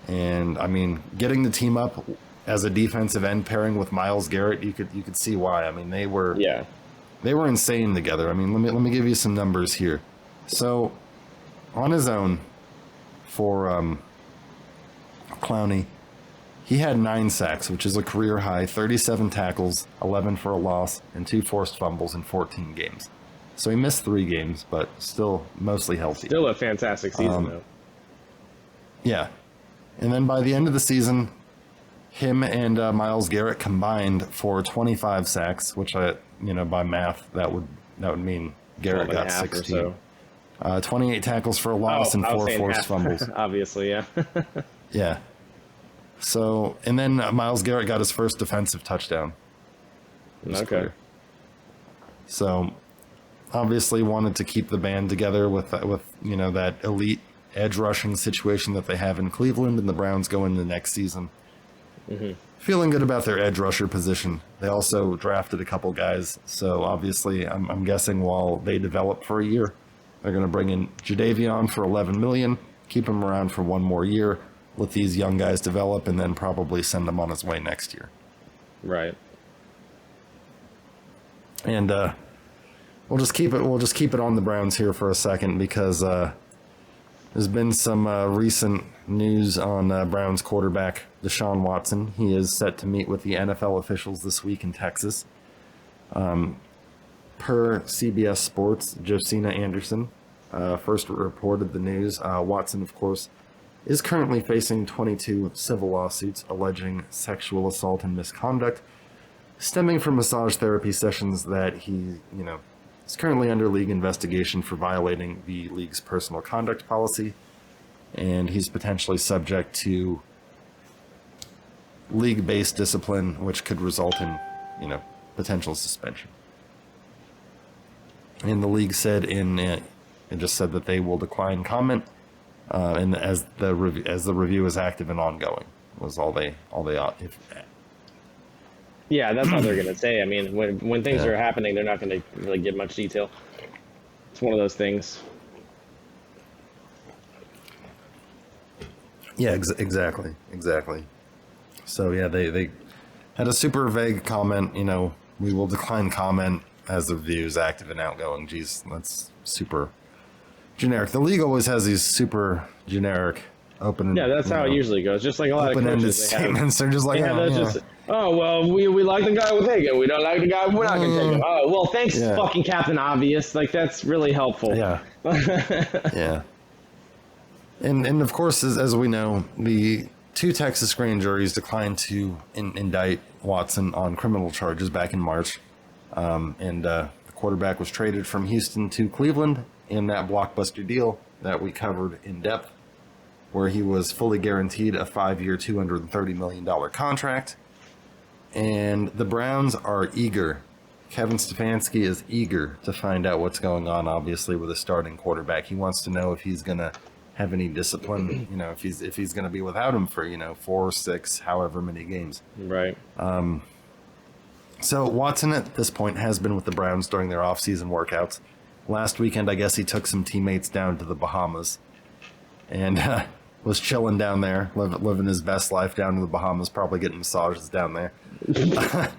And I mean, getting the team up as a defensive end pairing with Myles Garrett, you could see why. I mean, they were insane together. I mean, let me give you some numbers here. So, on his own, for Clowney, he had 9 sacks, which is a career high, 37 tackles, 11 for a loss, and 2 forced fumbles in 14 games. So he missed 3 games, but still mostly healthy. Still a fantastic season, though. Yeah. And then by the end of the season, him and Myles Garrett combined for 25 sacks, which by math that would mean Garrett got 16. 28 tackles for a loss and 4 forced fumbles. Obviously, yeah. Yeah. So, and then Myles Garrett got his first defensive touchdown. Okay. So, obviously wanted to keep the band together with that elite edge rushing situation that they have in Cleveland, and the Browns go into next season. Mm-hmm. Feeling good about their edge rusher position. They also drafted a couple guys, so obviously I'm guessing while they develop for a year, they're going to bring in Jadeveon for $11 million, keep him around for 1 more year, let these young guys develop, and then probably send him on his way next year. Right. And we'll just keep it on the Browns here for a second because there's been some recent news on Browns quarterback Deshaun Watson. He is set to meet with the NFL officials this week in Texas. Per CBS Sports, Josina Anderson first reported the news. Watson, of course, is currently facing 22 civil lawsuits alleging sexual assault and misconduct stemming from massage therapy sessions that he, is currently under league investigation for violating the league's personal conduct policy, and he's potentially subject to league-based discipline, which could result in, potential suspension. And the league said it just said that they will decline comment, and as the review is active and ongoing, was all they Yeah, that's all they're going to say. I mean, when things are happening, they're not going to really give much detail. It's one of those things. Yeah, exactly. So, yeah, they had a super vague comment, we will decline comment as the review is active and outgoing. Geez, that's super generic. The league always has these super generic open. Yeah, that's how it usually goes. Just like a lot of coaches, statements. They're just like, we like the guy, we'll take it. We don't like the guy, we're not going to take him. Oh, well, thanks, fucking Captain Obvious. Like, that's really helpful. Yeah. Yeah. And of course, as we know, the 2 Texas grand juries declined to indict Watson on criminal charges back in March. The quarterback was traded from Houston to Cleveland in that blockbuster deal that we covered in depth, where he was fully guaranteed a 5-year, $230 million contract. And the Browns are eager. Kevin Stefanski is eager to find out what's going on, obviously, with a starting quarterback. He wants to know if he's going to have any discipline, if he's going to be without him for, 4 or 6, however many games. Right. So Watson at this point has been with the Browns during their off-season workouts. Last weekend, I guess he took some teammates down to the Bahamas and was chilling down there, living his best life down in the Bahamas, probably getting massages down there. Jesus.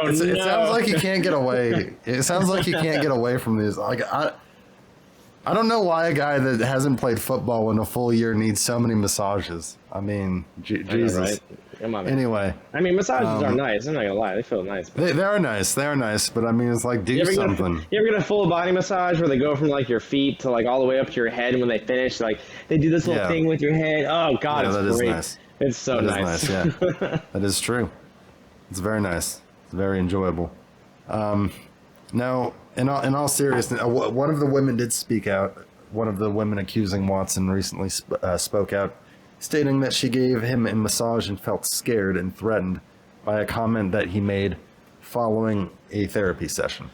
It sounds like he can't get away. It sounds like he can't get away from these. Like I don't know why a guy that hasn't played football in a full year needs so many massages. I mean, Jesus. Know, right? Come on, man. Anyway. I mean, massages are nice. I'm not going to lie. They feel nice. They are nice. They are nice. But, I mean, it's like, do something. You ever get a full body massage where they go from, like, your feet to, like, all the way up to your head, and when they finish, like, they do this little thing with your head? Oh, God, it's great. Nice. It's so nice. Yeah. That is true. It's very nice. It's very enjoyable. Now, in all seriousness, one of the women did speak out. One of the women accusing Watson recently spoke out, stating that she gave him a massage and felt scared and threatened by a comment that he made following a therapy session.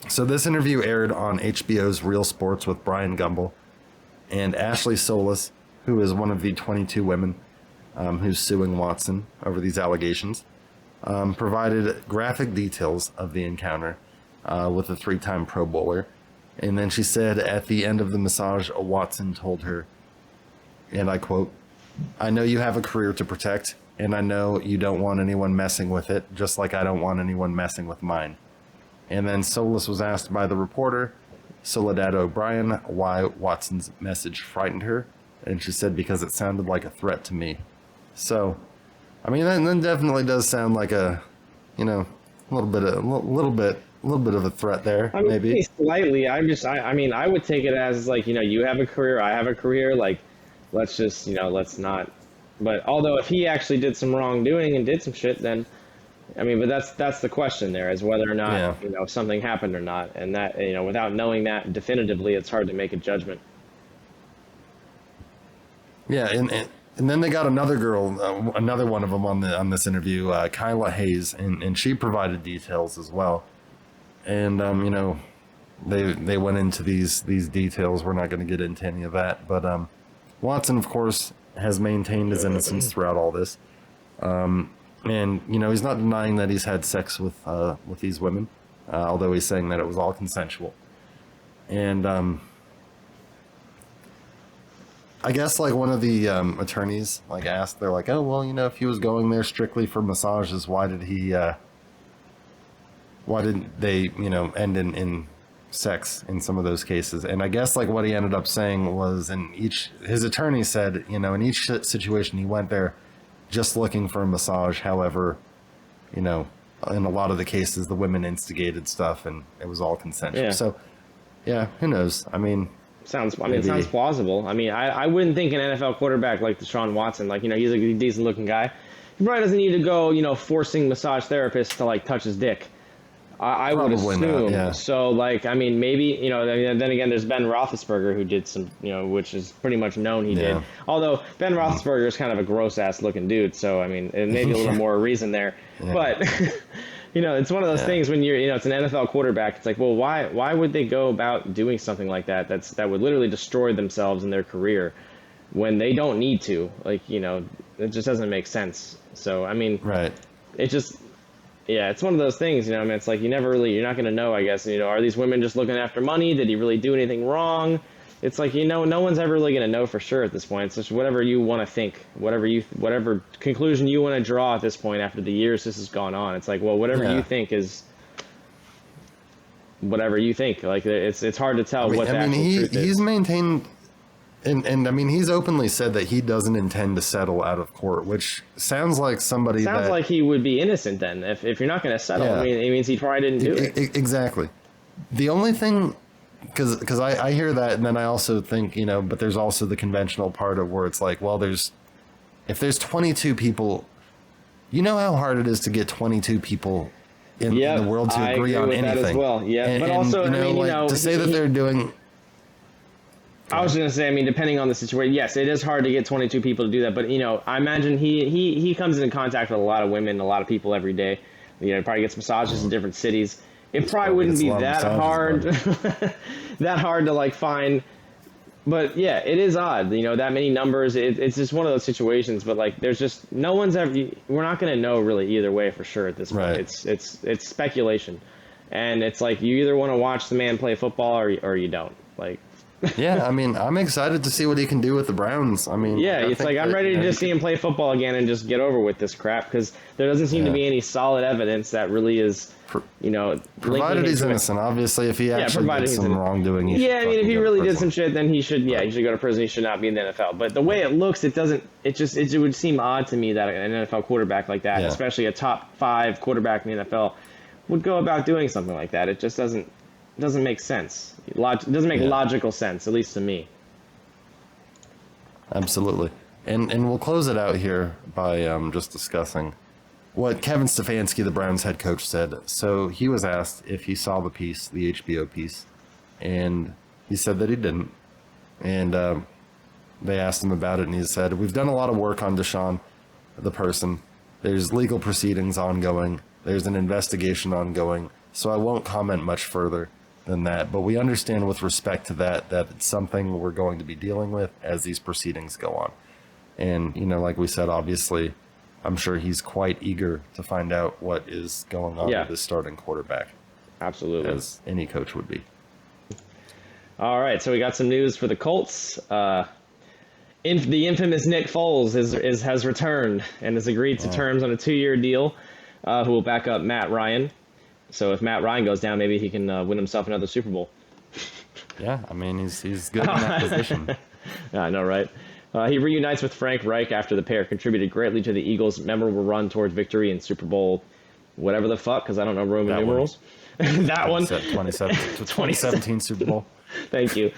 So this interview aired on HBO's Real Sports with Brian Gumbel, and Ashley Solis, who is one of the 22 women who's suing Watson over these allegations, provided graphic details of the encounter with a 3-time Pro Bowler. And then she said at the end of the massage, Watson told her, and I quote, "I know you have a career to protect, and I know you don't want anyone messing with it, just like I don't want anyone messing with mine." And then Solis was asked by the reporter, Soledad O'Brien, why Watson's message frightened her. And she said, because it sounded like a threat to me. So, I mean, that definitely does sound like a, you know, a little bit of a threat there, I mean, maybe. Slightly. I mean, I would take it as like, you have a career, I have a career. Like, let's just, let's not. But although if he actually did some wrongdoing and did some shit, then, I mean, but that's the question there, is whether or not, something happened or not. And that, without knowing that definitively, it's hard to make a judgment. Yeah, and then they got another girl, another one of them on this interview, Kyla Hayes, and she provided details as well. And they went into these details. We're not going to get into any of that, but Watson, of course, has maintained his innocence throughout all this. And he's not denying that he's had sex with these women, although he's saying that it was all consensual. And I guess like one of the attorneys like asked, they're like, oh well, if he was going there strictly for massages, why didn't they end in sex in some of those cases? And I guess like what he ended up saying was, his attorney said, in each situation he went there just looking for a massage. However, in a lot of the cases the women instigated stuff and it was all consensual. Yeah. So yeah, who knows? I mean, it sounds plausible. I mean, I wouldn't think an NFL quarterback like Deshaun Watson, like, he's a decent looking guy. He probably doesn't need to go, forcing massage therapists to like touch his dick. I would assume. Not, yeah. So, like, I mean, maybe, then again, there's Ben Roethlisberger who did some, which is pretty much known he did. Although Ben Roethlisberger is kind of a gross ass looking dude, so I mean, it may be a little more reason there. Yeah. But it's one of those things when you're, it's an NFL quarterback. It's like, well, why would they go about doing something like that? That would literally destroy themselves in their career when they don't need to. Like, it just doesn't make sense. So, I mean, right. It just. Yeah, it's one of those things, I mean, it's like you're not going to know, I guess, are these women just looking after money? Did he really do anything wrong? It's like, no one's ever really going to know for sure at this point. It's just whatever you want to think, whatever conclusion you want to draw at this point after the years this has gone on. It's like, well, whatever you think is whatever you think. Like, it's hard to tell what the actual truth is. He's maintained... And I mean, he's openly said that he doesn't intend to settle out of court, which sounds like somebody sounds like he would be innocent then. If you're not going to settle, I mean, it means he probably didn't do it. Exactly. The only thing, because I hear that, and then I also think, but there's also the conventional part of where it's like, well, if there's 22 people, how hard it is to get 22 people in the world to agree on anything. That as well. Yeah, but also, to say that they're doing. I was going to say, I mean, depending on the situation, yes, it is hard to get 22 people to do that. But, I imagine he comes into contact with a lot of women, a lot of people every day. He probably gets massages in different cities. It probably wouldn't be that hard, that hard to like find. But yeah, it is odd, that many numbers. It's just one of those situations. But like, there's just no one's ever. We're not going to know really either way for sure at this point. Right. It's speculation, and it's like you either want to watch the man play football or you don't. Like. Yeah, I mean, I'm excited to see what he can do with the Browns. I mean, yeah, it's like I'm ready to just see him play football again and just get over with this crap because there doesn't seem to be any solid evidence that really is, provided he's innocent. Obviously, if he actually did some wrongdoing, I mean, if he really did some shit, then he should go to prison. He should not be in the NFL. But the way it looks, it would seem odd to me that an NFL quarterback like that, especially a top 5 quarterback in the NFL, would go about doing something like that. It just doesn't make sense. It doesn't make logical sense, at least to me. Absolutely. And we'll close it out here by just discussing what Kevin Stefanski, the Browns head coach, said. So he was asked if he saw the piece, the HBO piece, and he said that he didn't. And they asked him about it, and he said, "We've done a lot of work on Deshaun, the person. There's legal proceedings ongoing. There's an investigation ongoing. So I won't comment much further than that. But we understand with respect to that it's something we're going to be dealing with as these proceedings go on. And, like we said, obviously, I'm sure he's quite eager to find out what is going on with his starting quarterback. Absolutely. As any coach would be. All right, so we got some news for the Colts. The infamous Nick Foles has returned and has agreed to terms on a 2-year deal, who will back up Matt Ryan. So if Matt Ryan goes down, maybe he can win himself another Super Bowl. Yeah, I mean, he's good in that position. Yeah, I know, right? He reunites with Frank Reich after the pair contributed greatly to the Eagles' memorable run towards victory in Super Bowl whatever the fuck, because I don't know Roman numerals. That one. 2017 Super Bowl. Thank you.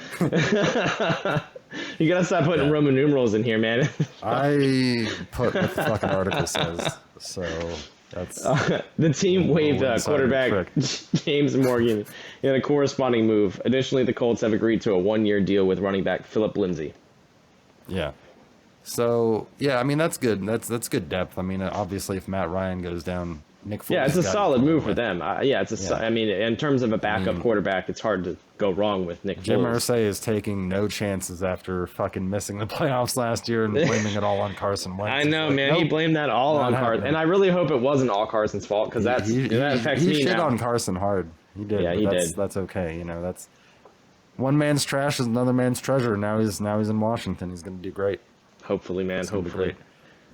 You gotta stop putting Roman numerals in here, man. I put what the fucking article says, so that's... the team waived quarterback James Morgan in a corresponding move. Additionally, the Colts have agreed to a 1-year deal with running back Philip Lindsay. Yeah. So, I mean, that's good. That's good depth. I mean, obviously, if Matt Ryan goes down, Nick Foles... Yeah, it's a solid move for them. I mean, in terms of a backup quarterback, it's hard to go wrong with Nick Foles. Jim Irsay is taking no chances after fucking missing the playoffs last year and blaming it all on Carson Wentz. I know, man. Nope, he blamed that all on Carson. And I really hope it wasn't all Carson's fault, because that affects me now. He shit on Carson hard. He did. Yeah, he did. That's okay. That's... One man's trash is another man's treasure. Now he's in Washington. He's going to do great. Hopefully, man. Hopefully.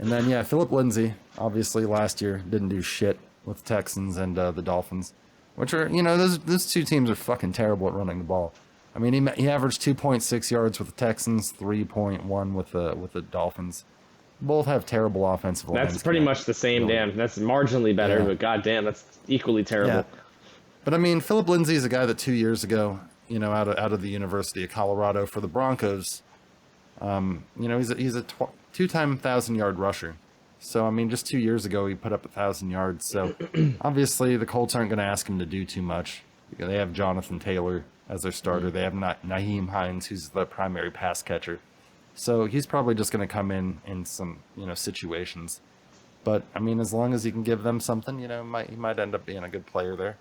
And then, Philip Lindsay, obviously last year didn't do shit with the Texans and the Dolphins, which are, those two teams are fucking terrible at running the ball. I mean, he averaged 2.6 yards with the Texans, 3.1 with the Dolphins. Both have terrible offensive lines. That's pretty much the same, damn. That's marginally better, but goddamn, that's equally terrible. Yeah. But I mean, Philip Lindsay is a guy that 2 years ago, out of the University of Colorado for the Broncos, he's a two-time 1,000-yard rusher. So, I mean, just 2 years ago, he put up 1,000 yards. So, obviously, the Colts aren't going to ask him to do too much. They have Jonathan Taylor as their starter. They have Nyheim Hines, who's the primary pass catcher. So, he's probably just going to come in some, situations. But, I mean, as long as he can give them something, he might end up being a good player there.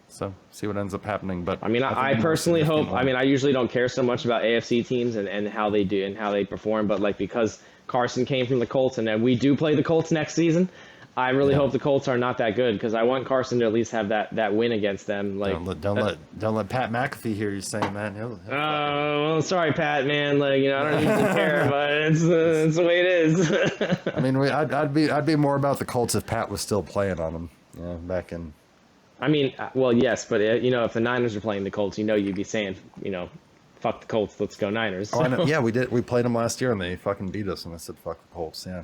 So, see what ends up happening. But I mean, I personally hope. I mean, I usually don't care so much about AFC teams and how they do and how they perform. But, because Carson came from the Colts and then we do play the Colts next season, I really hope the Colts are not that good, because I want Carson to at least have that win against them. Don't let Pat McAfee hear you saying that. Well, sorry, Pat, man. I don't even care, but it's the way it is. I mean, I'd be more about the Colts if Pat was still playing on them. Back in. I mean, well, yes, but if the Niners are playing the Colts, you'd be saying, fuck the Colts, let's go Niners. Oh, I know. Yeah, we did. We played them last year and they fucking beat us, and I said, fuck the Colts. Yeah.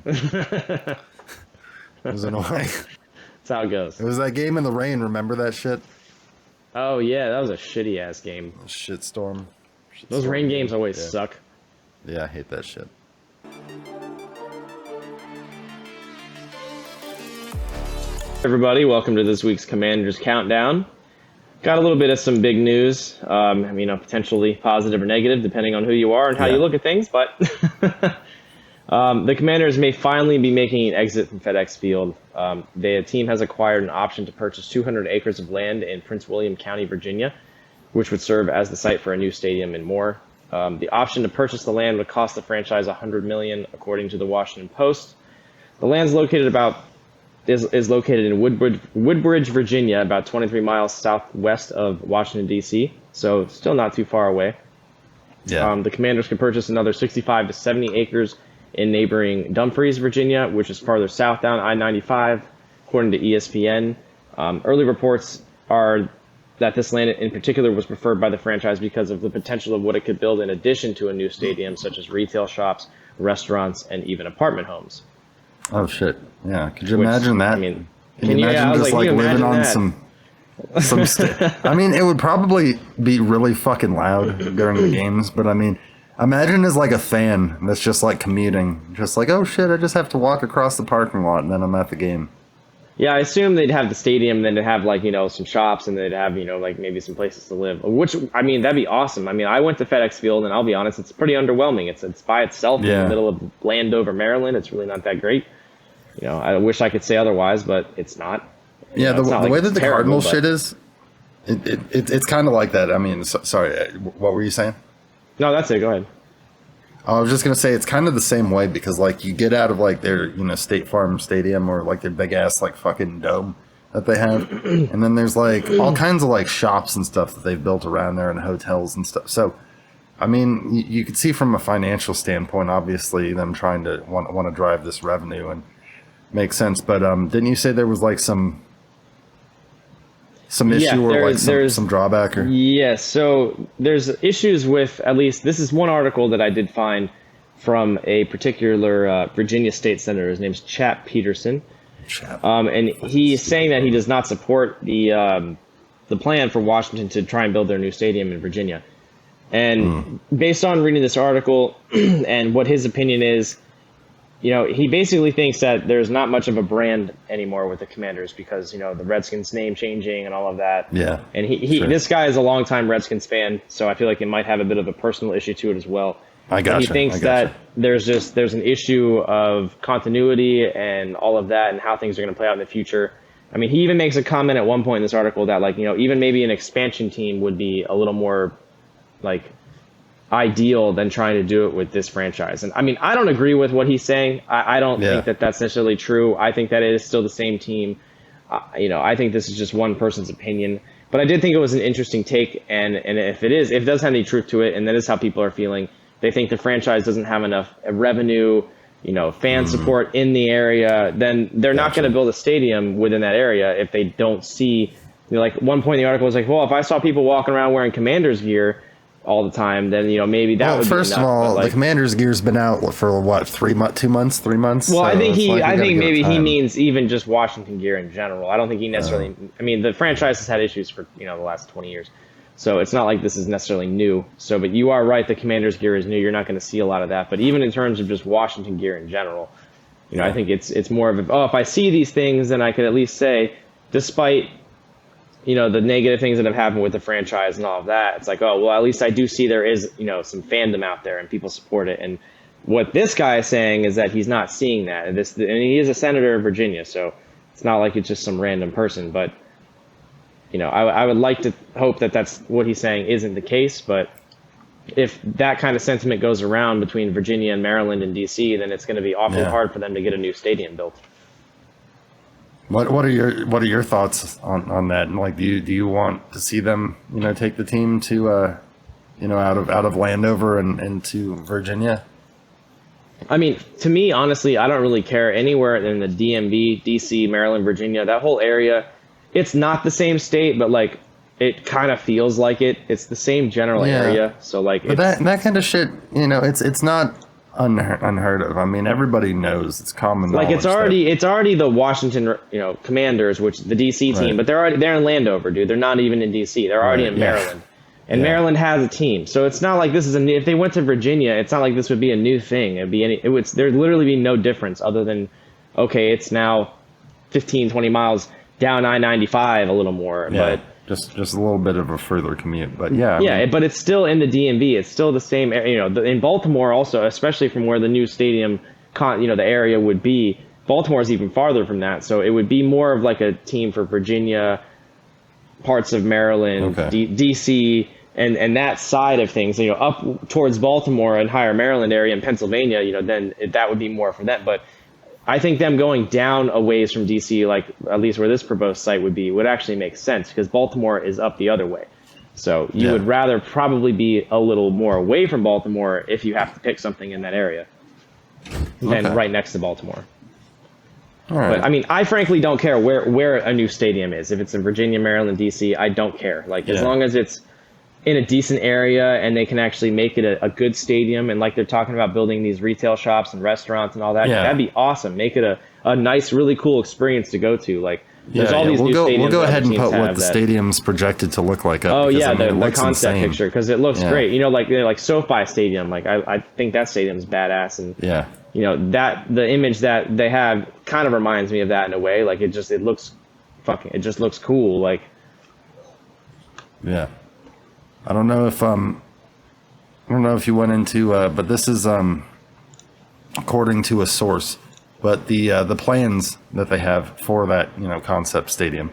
It was annoying. That's how it goes. It was that game in the rain. Remember that shit? Oh yeah, that was a shitty ass game. Shitstorm. Those rain games always suck. Yeah, I hate that shit. Everybody, welcome to this week's Commanders Countdown. Got a little bit of some big news, potentially positive or negative, depending on who you are and how you look at things. But the Commanders may finally be making an exit from FedEx Field. The team has acquired an option to purchase 200 acres of land in Prince William County, Virginia, which would serve as the site for a new stadium and more. The option to purchase the land would cost the franchise $100 million, according to the Washington Post. The land is located in Woodbridge, Virginia, about 23 miles southwest of Washington, D.C., so still not too far away. Yeah. The Commanders can purchase another 65 to 70 acres in neighboring Dumfries, Virginia, which is farther south down I-95, according to ESPN. Early reports are that this land in particular was preferred by the franchise because of the potential of what it could build in addition to a new stadium, such as retail shops, restaurants, and even apartment homes. Oh shit! Yeah, could you imagine that? I mean, can you imagine just living on some? I mean, it would probably be really fucking loud during the games, but I mean, imagine as a fan that's just commuting, just oh shit, I just have to walk across the parking lot and then I'm at the game. Yeah, I assume they'd have the stadium, then they'd have some shops, and they'd have maybe some places to live. Which, I mean, that'd be awesome. I mean, I went to FedEx Field, and I'll be honest, it's pretty underwhelming. It's by itself in the middle of Landover, Maryland. It's really not that great. I wish I could say otherwise, but it's not. Yeah, the way that the Cardinals shit is, it's kind of like that. I mean, sorry, what were you saying? No, that's it. Go ahead. I was just gonna say it's kind of the same way because like you get out of like their State Farm Stadium or like their big ass like fucking dome that they have, and then there's like all kinds of like shops and stuff that they've built around there and hotels and stuff. So, I mean, you could see from a financial standpoint, obviously them trying to want to drive this revenue and make sense. But didn't you say there was like some issue or like some drawback? Or? Yeah, so there's issues with, at least this is one article that I did find from a particular Virginia state senator. His name's Chap Peterson. And he's saying that he does not support the plan for Washington to try and build their new stadium in Virginia. And based on reading this article and what his opinion is, he basically thinks that there's not much of a brand anymore with the Commanders because, the Redskins name changing and all of that. Yeah. And this guy is a longtime Redskins fan, so I feel like it might have a bit of a personal issue to it as well. He thinks that there's an issue of continuity and all of that and how things are going to play out in the future. I mean, he even makes a comment at one point in this article that, like, even maybe an expansion team would be a little more, like, ideal than trying to do it with this franchise. And I mean, I don't agree with what he's saying. I don't think that that's necessarily true. I think that it is still the same team. I think this is just one person's opinion. But I did think it was an interesting take. And if it does have any truth to it, and that is how people are feeling, they think the franchise doesn't have enough revenue, fan support in the area, then they're not going to build a stadium within that area if they don't see, like one point in the article was like, well, if I saw people walking around wearing Commanders gear all the time, then maybe that would be enough. First of all, the Commanders gear's been out for what, 3 months, 2 months, 3 months. Well, I think maybe he means even just Washington gear in general. I don't think he necessarily. I mean, the franchise has had issues for the last 20 years, so it's not like this is necessarily new. So, but you are right. The Commanders gear is new. You're not going to see a lot of that. But even in terms of just Washington gear in general, I think it's more of if I see these things, then I could at least say, despite the negative things that have happened with the franchise and all of that, it's like, oh, well, at least I do see there is, some fandom out there and people support it. And what this guy is saying is that he's not seeing that. And he is a senator of Virginia, so it's not like it's just some random person. But, I would like to hope that that's what he's saying isn't the case. But if that kind of sentiment goes around between Virginia and Maryland and D.C., then it's going to be awfully hard for them to get a new stadium built. What are your thoughts on that? And like, do you want to see them take the team to out of Landover and into Virginia? I mean, to me, honestly, I don't really care anywhere in the DMV, DC, Maryland, Virginia, that whole area. It's not the same state, but like it kind of feels like it. It's the same general area. So like, but that kind of shit, it's not unheard of. I mean, everybody knows, it's common knowledge. Like it's already the Washington Commanders, which the DC team, but they're in Landover, dude. They're not even in DC. They're already in Maryland, and Maryland has a team. So it's not like this is if they went to Virginia, it's not like this would be a new thing. There'd literally be no difference other than, okay, it's now 15, 20 miles down I-95 a little more, but just a little bit of a further commute, but but it's still in the DMV. It's still the same area. In Baltimore also, especially from where the new stadium, the area would be. Baltimore is even farther from that, so it would be more of like a team for Virginia, parts of Maryland, DC, and that side of things. Up towards Baltimore and higher Maryland area and Pennsylvania. Then that would be more for them, but. I think them going down a ways from DC, like at least where this proposed site would actually make sense because Baltimore is up the other way. So you would rather probably be a little more away from Baltimore if you have to pick something in that area than right next to Baltimore. All right. But I mean, I frankly don't care where a new stadium is. If it's in Virginia, Maryland, DC, I don't care. Like as long as it's in a decent area and they can actually make it a good stadium, and like they're talking about building these retail shops and restaurants and all that, that'd be awesome. Make it a nice, really cool experience to go to. Like there's all these new stadiums. We'll go ahead and put what the stadium's projected to look like up. Oh yeah, the concept picture, because it looks great. Like SoFi Stadium. Like I think that stadium's badass, and that the image that they have kind of reminds me of that in a way. Like it just looks cool. Like I don't know if you went into, but this is according to a source But the plans that they have for that concept stadium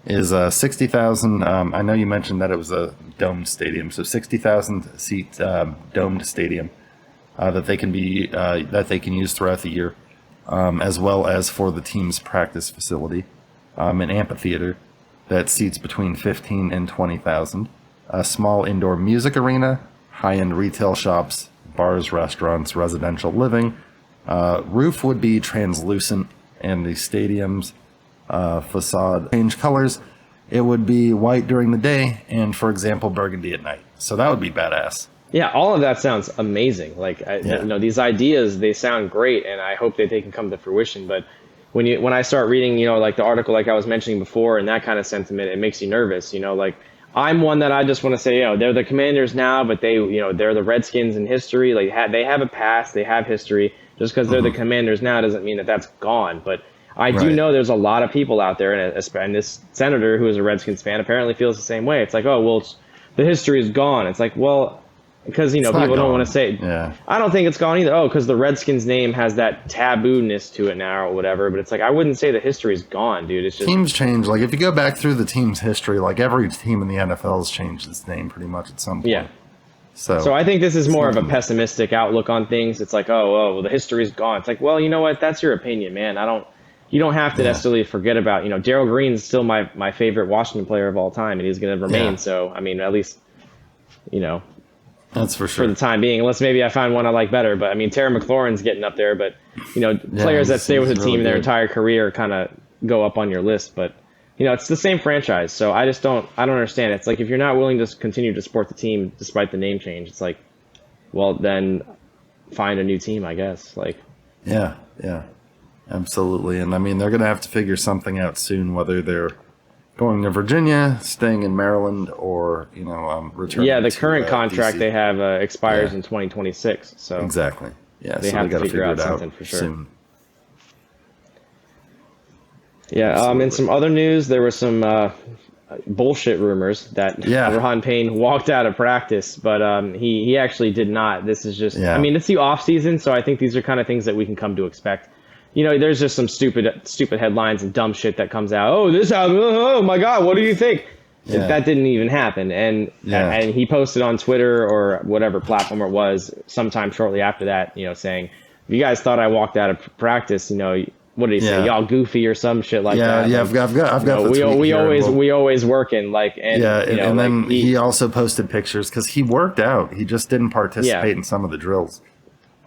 is 60,000. I know you mentioned that it was a domed stadium, so 60,000 seat domed stadium that they can use throughout the year, as well as for the team's practice facility, an amphitheater that seats between 15 and 20,000, a small indoor music arena, high-end retail shops, bars, restaurants, residential living. Roof would be translucent, and the stadium's facade change colors. It would be white during the day and, for example, burgundy at night. So that would be badass. Yeah, all of that sounds amazing. Like, these ideas, they sound great, and I hope that they can come to fruition. But when I start reading, like the article, like I was mentioning before, and that kind of sentiment, it makes you nervous. Like I'm one that I just want to say, they're the Commanders now, but they're the Redskins in history. Like they have a past, they have history. Just because they're the Commanders now doesn't mean that that's gone. But I do know there's a lot of people out there, and this senator who is a Redskins fan apparently feels the same way. It's like, oh, well, the history is gone. It's like, well, because people don't want to say it. Yeah. I don't think it's gone either. Oh, because the Redskins name has that taboo-ness to it now or whatever. But it's like, I wouldn't say the history is gone, dude. It's just teams change. Like if you go back through the team's history, like every team in the NFL has changed its name pretty much at some point. Yeah. So I think this is more of a pessimistic outlook on things. It's like, well, the history is gone. It's like, well, you know what? That's your opinion, man. You don't have to necessarily forget about, Darryl Green's still my favorite Washington player of all time, and he's going to remain. Yeah. So, I mean, at least, that's for sure. For the time being, unless maybe I find one I like better. But I mean, Terry McLaurin's getting up there. But players that stay with a team their entire career kind of go up on your list. But it's the same franchise, so I don't understand. It's like if you're not willing to continue to support the team despite the name change, it's like, well, then find a new team, I guess. Like, yeah, absolutely. And I mean, they're gonna have to figure something out soon, whether they're going to Virginia, staying in Maryland, or returning. Yeah, the current contract DC. They have expires in 2026. So exactly. Yeah, they have to figure out something for sure. Soon. Yeah. In some other news, there were some bullshit rumors that Ron Payne walked out of practice, but he actually did not. This is just. I mean, it's the off season, so I think these are kind of things that we can come to expect. There's just some stupid headlines and dumb shit that comes out. Oh, this happened. Oh my God, what do you think? Yeah. That didn't even happen. And he posted on Twitter or whatever platform it was sometime shortly after that, saying, if you guys thought I walked out of practice, what did he say? Y'all goofy or some shit like that. Yeah, I've got the tweet we always working and then he also posted pictures because he worked out. He just didn't participate in some of the drills.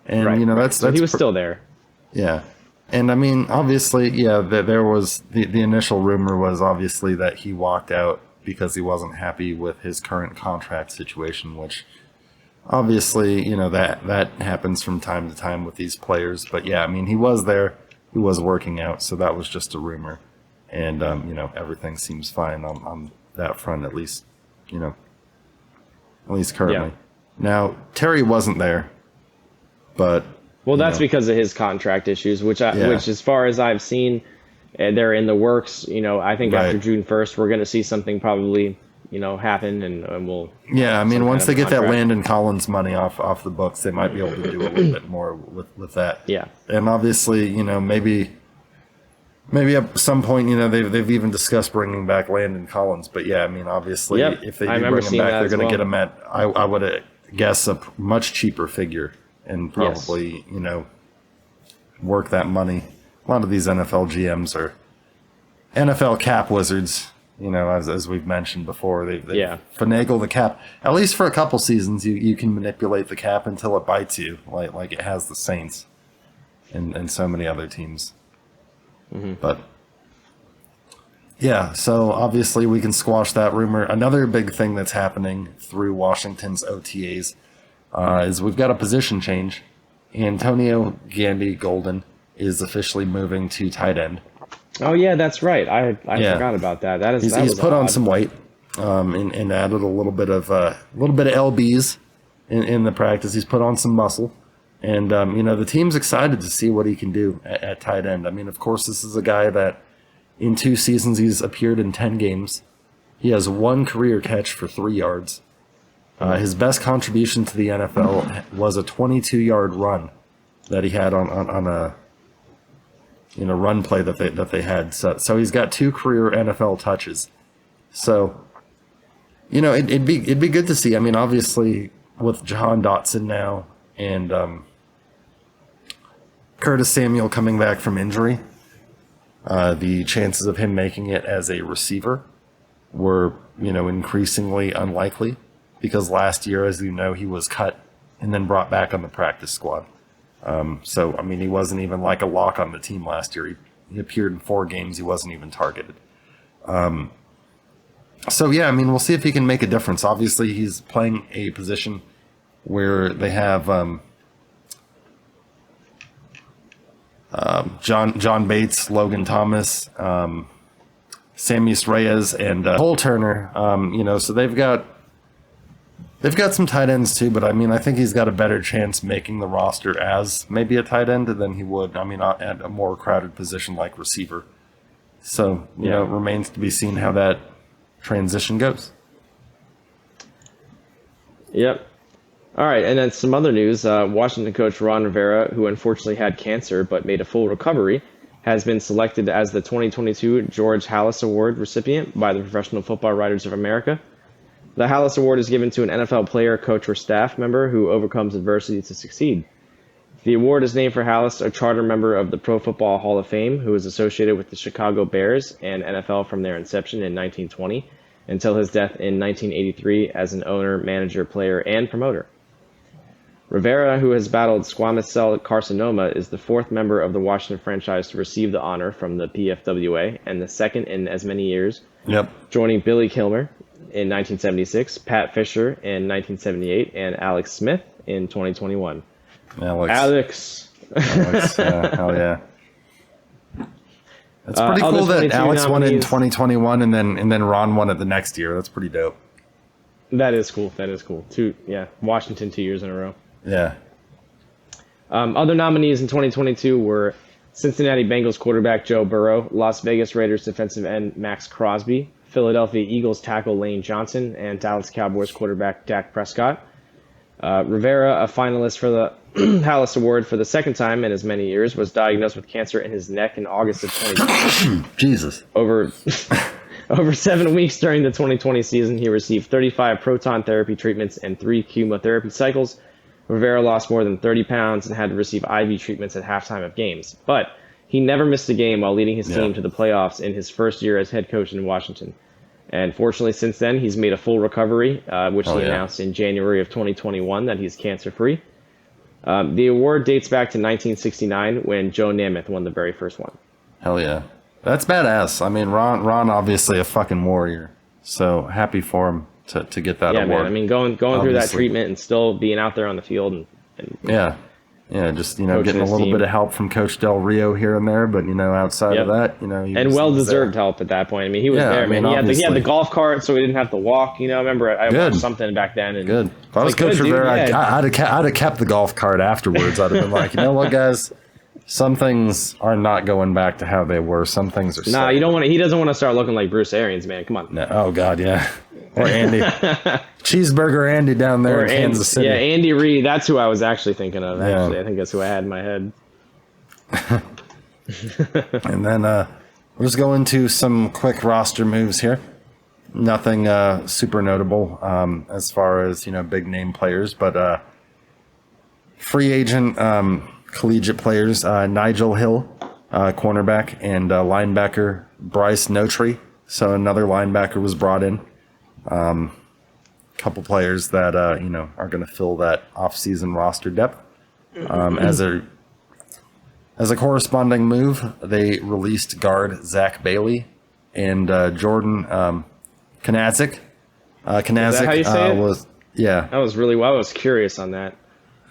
And that's so he was still there. Yeah. And I mean, obviously, there was the initial rumor was obviously that he walked out because he wasn't happy with his current contract situation, which obviously, that happens from time to time with these players. But yeah, I mean, he was there, he was working out, so that was just a rumor. And, everything seems fine on that front, at least currently. Yeah. Now, Terry wasn't there, but... Well, that's because of his contract issues, which as far as I've seen, they're in the works. I think after June 1st, we're going to see something probably, happen, and we'll. Yeah, I mean, once they get that Landon Collins money off the books, they might be able to do a little bit more with that. Yeah, and obviously, maybe at some point, they've even discussed bringing back Landon Collins. But yeah, I mean, obviously, if they do bring him back, they're going to get him at I would guess a much cheaper figure. And probably, work that money. A lot of these NFL GMs are NFL cap wizards, as we've mentioned before. They finagle the cap. At least for a couple seasons, you can manipulate the cap until it bites you, like it has the Saints and so many other teams. Mm-hmm. But, yeah, so obviously we can squash that rumor. Another big thing that's happening through Washington's OTAs is we've got a position change. Antonio Gandy Golden is officially moving to tight end. Oh yeah, that's right. I forgot about that. He's put on some weight, and added a little bit of lbs in the practice. He's put on some muscle, and the team's excited to see what he can do at tight end. I mean, of course, this is a guy that in 2 seasons he's appeared in 10 games. He has 1 career catch for 3 yards. His best contribution to the NFL was a 22-yard run that he had on run play that they had. So he's got 2 career NFL touches. So, it'd be good to see. I mean, obviously with Jahan Dotson now and Curtis Samuel coming back from injury, the chances of him making it as a receiver were, increasingly unlikely, because last year, as you know, he was cut and then brought back on the practice squad. So, I mean, he wasn't even like a lock on the team last year. He appeared in 4 games. He wasn't even targeted. So, yeah, I mean, we'll see if he can make a difference. Obviously, he's playing a position where they have John Bates, Logan Thomas, Sammy's Reyes, and Cole Turner. So they've got some tight ends too, but I mean, I think he's got a better chance making the roster as maybe a tight end than he would, at a more crowded position like receiver. So, it remains to be seen how that transition goes. Yep. All right, and then some other news. Washington coach Ron Rivera, who unfortunately had cancer but made a full recovery, has been selected as the 2022 George Halas Award recipient by the Professional Football Writers of America. The Halas Award is given to an NFL player, coach, or staff member who overcomes adversity to succeed. The award is named for Halas, a charter member of the Pro Football Hall of Fame, who was associated with the Chicago Bears and NFL from their inception in 1920 until his death in 1983 as an owner, manager, player, and promoter. Rivera, who has battled squamous cell carcinoma, is the 4th member of the Washington franchise to receive the honor from the PFWA, and the 2nd in as many years, joining Billy Kilmer in 1976, Pat Fisher in 1978, and Alex Smith in 2021. Alex. Yeah, hell yeah. It's pretty cool that Alex won in 2021 and then Ron won it the next year. That's pretty dope. That is cool. Washington 2 years in a row. Yeah. Other nominees in 2022 were Cincinnati Bengals quarterback Joe Burrow, Las Vegas Raiders defensive end Max Crosby, Philadelphia Eagles tackle Lane Johnson, and Dallas Cowboys quarterback Dak Prescott. Rivera, a finalist for the Halas Award for the 2nd time in as many years, was diagnosed with cancer in his neck in August of 2020. Jesus. Over 7 weeks during the 2020 season, he received 35 proton therapy treatments and 3 chemotherapy cycles. Rivera lost more than 30 pounds and had to receive IV treatments at halftime of games. But he never missed a game while leading his team to the playoffs in his first year as head coach in Washington. And fortunately, since then, he's made a full recovery, which he announced in January of 2021 that he's cancer-free. The award dates back to 1969 when Joe Namath won the very first one. Hell yeah. That's badass. I mean, Ron obviously a fucking warrior. So happy for him to get that award. Yeah, man. I mean, going through that treatment and still being out there on the field and just getting a little bit of help from Coach Del Rio here and there, but outside of that, and well-deserved help at that point. I mean, he was there. Man, he had the golf cart, so he didn't have to walk. I remember I watched something back then. And good. If I was Coach Rivera, I'd have kept the golf cart afterwards. I'd have been like, you know what, guys. Some things are not going back to how they were. Some things are. Nah, you don't want to. He doesn't want to start looking like Bruce Arians, man. Come on. No, oh God, yeah. Or Andy, Cheeseburger Andy down there in Kansas City. Yeah, Andy Reid. That's who I was actually thinking of. Actually, I think that's who I had in my head. And then we'll just go into some quick roster moves here. Nothing super notable as far as big name players, but free agent. Collegiate players, Nigel Hill, cornerback, and linebacker Bryce Notary. So another linebacker was brought in. Couple players that are going to fill that off-season roster depth. As a corresponding move, they released guard Zach Bailey and Jordan Kanazik. Kanazik, is that how you say it? I was curious on that.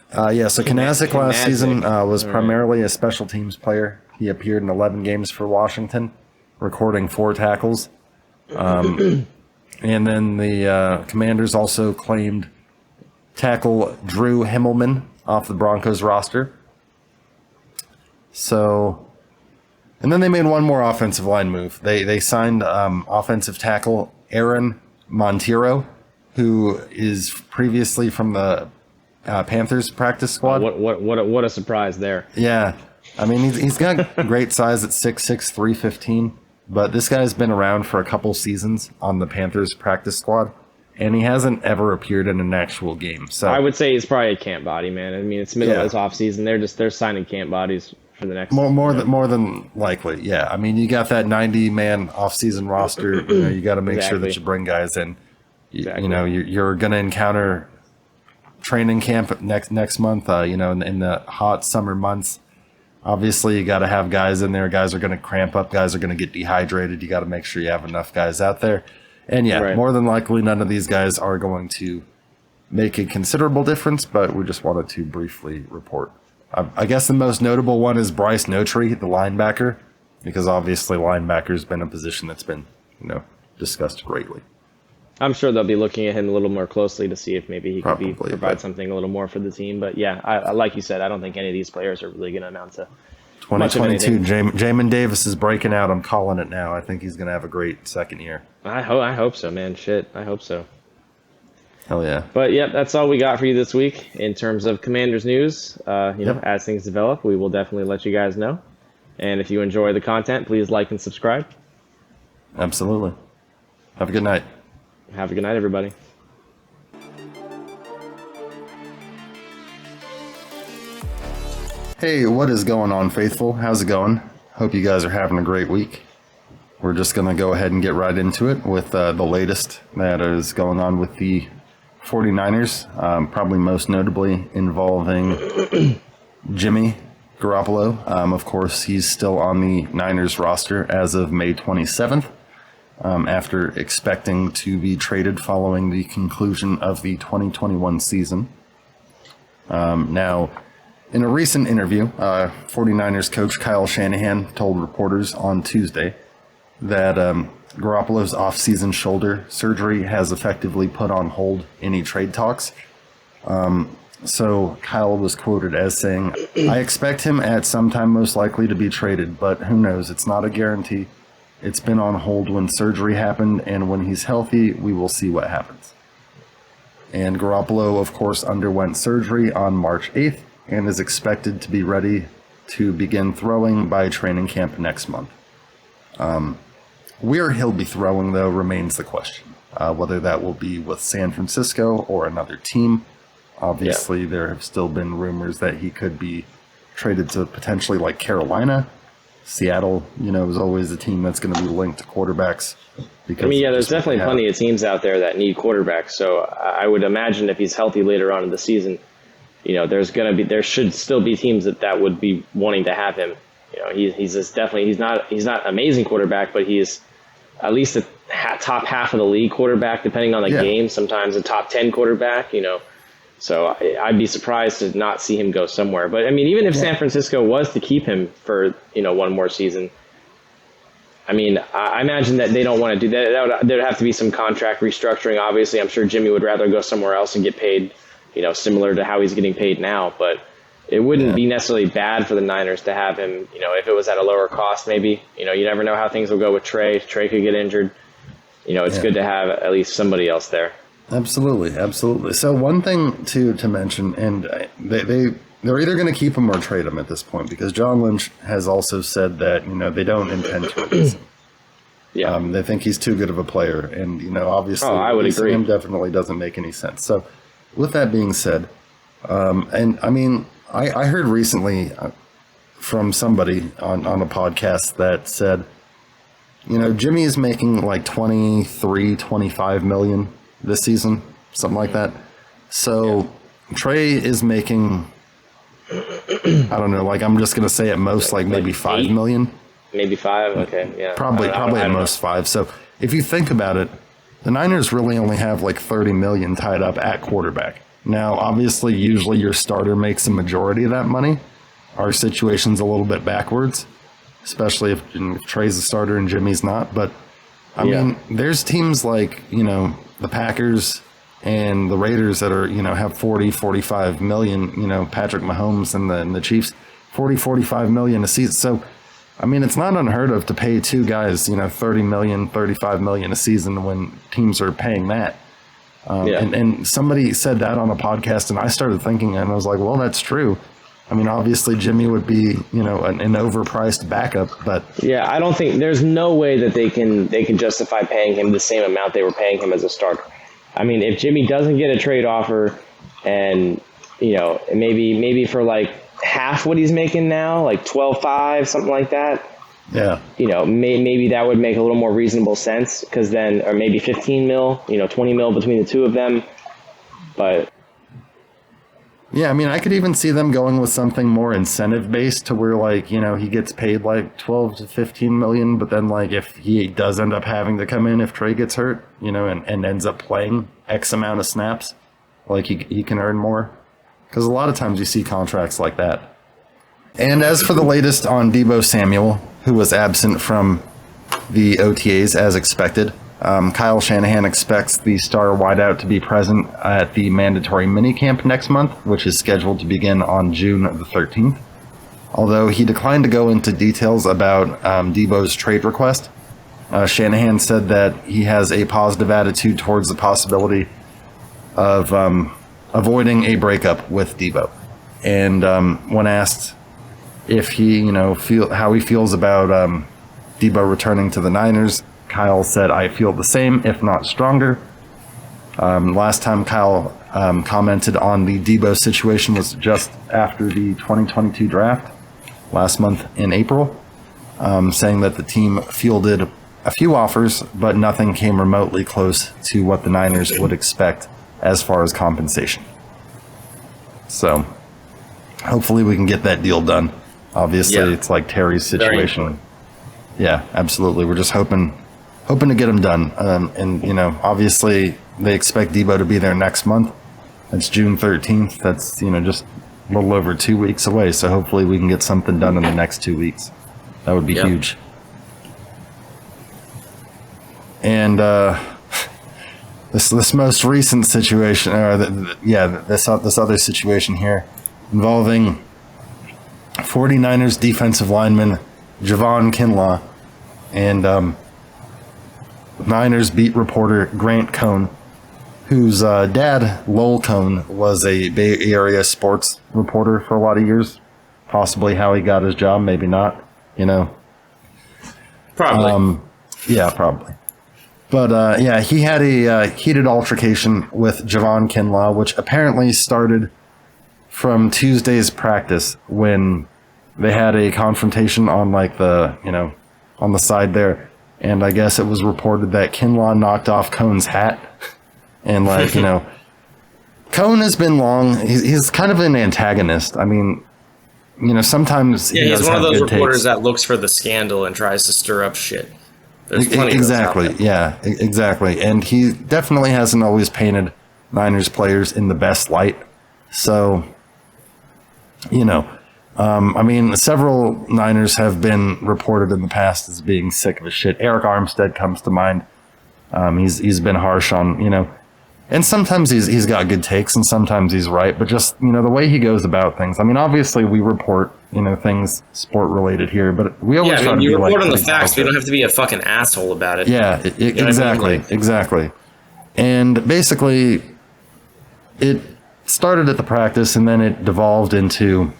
So Kanazik last season was primarily a special teams player. He appeared in 11 games for Washington, recording 4 tackles. And then the Commanders also claimed tackle Drew Himmelman off the Broncos roster. So, and then they made one more offensive line move. They signed offensive tackle Aaron Monteiro, who is previously from the Panthers practice squad. What a surprise there. Yeah. I mean, he's got great size at 6'6", 315, but this guy's been around for a couple seasons on the Panthers practice squad, and he hasn't ever appeared in an actual game. So I would say he's probably a camp body, man. I mean, it's middle of this offseason. They're signing camp bodies for the next more than likely. Yeah, I mean, you got that 90-man offseason roster. You got to make sure that you bring guys in. You know, you're going to encounter training camp next month. In the hot summer months. Obviously, you got to have guys in there. Guys are going to cramp up. Guys are going to get dehydrated. You got to make sure you have enough guys out there. And more than likely, none of these guys are going to make a considerable difference, but we just wanted to briefly report. I guess the most notable one is Bryce Notary, the linebacker, because obviously linebacker's been a position that's been, discussed greatly. I'm sure they'll be looking at him a little more closely to see if maybe he could provide something a little more for the team. But yeah, I like you said, I don't think any of these players are really going to amount to 2022. Jamin Davis is breaking out. I'm calling it now. I think he's going to have a great second year. I hope so, man. Shit, I hope so. Hell yeah. But yeah, that's all we got for you this week in terms of Commanders news. As things develop, we will definitely let you guys know. And if you enjoy the content, please like and subscribe. Absolutely. Have a good night. Have a good night, everybody. Hey, what is going on, faithful? How's it going? Hope you guys are having a great week. We're just going to go ahead and get right into it with the latest that is going on with the 49ers, probably most notably involving Jimmy Garoppolo. Of course, he's still on the Niners roster as of May 27th. After expecting to be traded following the conclusion of the 2021 season. Now, in a recent interview, 49ers coach Kyle Shanahan told reporters on Tuesday that Garoppolo's off-season shoulder surgery has effectively put on hold any trade talks. So Kyle was quoted as saying, "I expect him at some time most likely to be traded, but who knows? It's not a guarantee. It's been on hold when surgery happened, and when he's healthy, we will see what happens." And Garoppolo, of course, underwent surgery on March 8th and is expected to be ready to begin throwing by training camp next month. Where he'll be throwing, though, remains the question. Whether that will be with San Francisco or another team. Obviously, there have still been rumors that he could be traded to potentially like Carolina. Seattle, is always a team that's going to be linked to quarterbacks. Because there's definitely plenty of teams out there that need quarterbacks. So I would imagine if he's healthy later on in the season, there should still be teams that would be wanting to have him. He's not amazing quarterback, but he's at least a top half of the league quarterback, depending on the game. Sometimes a top 10 quarterback. So I'd be surprised to not see him go somewhere. But, even if San Francisco was to keep him for, one more season, I imagine that they don't want to do that. There'd have to be some contract restructuring, obviously. I'm sure Jimmy would rather go somewhere else and get paid, similar to how he's getting paid now. But it wouldn't be necessarily bad for the Niners to have him, if it was at a lower cost maybe. You never know how things will go with Trey. Trey could get injured. It's good to have at least somebody else there. Absolutely. So one thing to mention, and they're either going to keep him or trade him at this point, because John Lynch has also said that they don't intend to release him. Yeah, they think he's too good of a player, and obviously, I would agree. Him definitely doesn't make any sense. So, with that being said, I heard recently from somebody on a podcast that said, Jimmy is making like 25 million this season, something like that. So Trey is making, I don't know, I'm just going to say at most maybe 5 million. Maybe 5, okay, yeah. Probably at most 5. So if you think about it, the Niners really only have 30 million tied up at quarterback. Now, obviously, usually your starter makes the majority of that money. Our situation's a little bit backwards, especially if Trey's a starter and Jimmy's not. But, I mean, there's teams like, the Packers and the Raiders that are, have 40, 45 million, Patrick Mahomes and the Chiefs, 40, 45 million a season. So, it's not unheard of to pay two guys, 30 million, 35 million a season when teams are paying that. And somebody said that on a podcast, and I started thinking, and I was like, well, that's true. I mean, obviously Jimmy would be, you know, an overpriced backup, but yeah, I don't think there's no way that they can justify paying him the same amount they were paying him as a starter. I mean, if Jimmy doesn't get a trade offer, and you know, maybe for like half what he's making now, like 12.5, something like that. Yeah. You know, maybe that would make a little more reasonable sense, because then, or maybe 15 mil, you know, 20 mil between the two of them. But yeah, I mean, I could even see them going with something more incentive based, to where, like, you know, he gets paid like 12 to 15 million, but then like if he does end up having to come in if Trey gets hurt, you know, and ends up playing X amount of snaps, like he can earn more. Because a lot of times you see contracts like that. And as for the latest on Deebo Samuel, who was absent from the OTAs as expected, Kyle Shanahan expects the star wideout to be present at the mandatory minicamp next month, which is scheduled to begin on June the 13th. Although he declined to go into details about Deebo's trade request, Shanahan said that he has a positive attitude towards the possibility of avoiding a breakup with Deebo. And when asked if he, you know, how he feels about Deebo returning to the Niners, Kyle said, "I feel the same, if not stronger." Last time Kyle commented on the Deebo situation was just after the 2022 draft, last month in April, saying that the team fielded a few offers, but nothing came remotely close to what the Niners would expect as far as compensation. So hopefully we can get that deal done. Obviously, it's like Terry's situation. Yeah, absolutely. We're just hoping to get them done. And, you know, obviously they expect Deebo to be there next month. That's June 13th. That's, you know, just a little over 2 weeks away. So hopefully we can get something done in the next 2 weeks. That would be huge. And this most recent situation, or this other situation here, involving 49ers defensive lineman Javon Kinlaw and Niners beat reporter Grant Cohn, whose dad, Lowell Cohn, was a Bay Area sports reporter for a lot of years. Possibly how he got his job, maybe not, you know. Probably. Yeah, probably. But he had a heated altercation with Javon Kinlaw, which apparently started from Tuesday's practice, when they had a confrontation on, like, the, you know, on the side there. And I guess it was reported that Kinlaw knocked off Cohn's hat. And, like, you know, Cohn has been he's kind of an antagonist. I mean, you know, sometimes he's one of those reporters that looks for the scandal and tries to stir up shit. There's plenty exactly. Yeah, exactly. And he definitely hasn't always painted Niners players in the best light. So, you know, I mean, several Niners have been reported in the past as being sick of his shit. Eric Armstead comes to mind. He's been harsh on, you know, and sometimes he's got good takes and sometimes he's right, but just, you know, the way he goes about things. I mean, obviously we report, you know, things sport related here, but we always try to you be report like on the facts. We don't have to be a fucking asshole about it. Yeah, exactly, exactly. And basically, it started at the practice and then it devolved into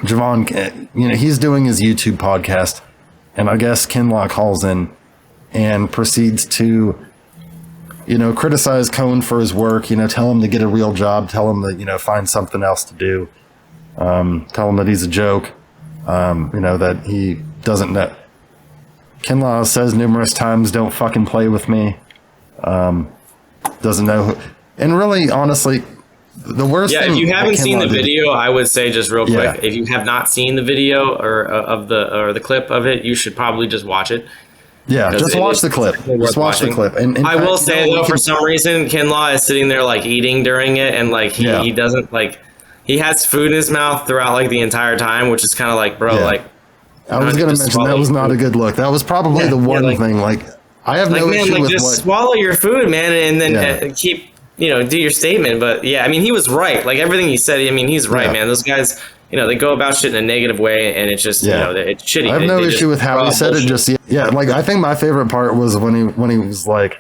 Javon. You know, he's doing his YouTube podcast, and I guess Kinlaw calls in and proceeds to, you know, criticize Cohn for his work, you know, tell him to get a real job, tell him to, you know, find something else to do, tell him that he's a joke, you know, that he doesn't know. Kinlaw says numerous times, "Don't fucking play with me." Doesn't know. And really, honestly, the worst thing... if you haven't seen the video, I would say just real quick, if you have not seen the video or the clip of it, you should probably just watch it. Yeah, just watch the clip. Just watch the clip. And I will say, though, for some reason, Kinlaw is sitting there, like, eating during it, and, like, he doesn't, like, he has food in his mouth throughout, like, the entire time, which is kind of like, bro, like... I was going to mention that was not a good look. That was probably the one thing, like, I have no issue with just swallow your food, man, and then keep, you know, do your statement. But, yeah, I mean, he was right. Like, everything he said, I mean, he's right, man. Those guys... You know, they go about shit in a negative way, and it's just, you know, it's shitty. I have no issue with how he said it. Just, like, I think my favorite part was when he was like,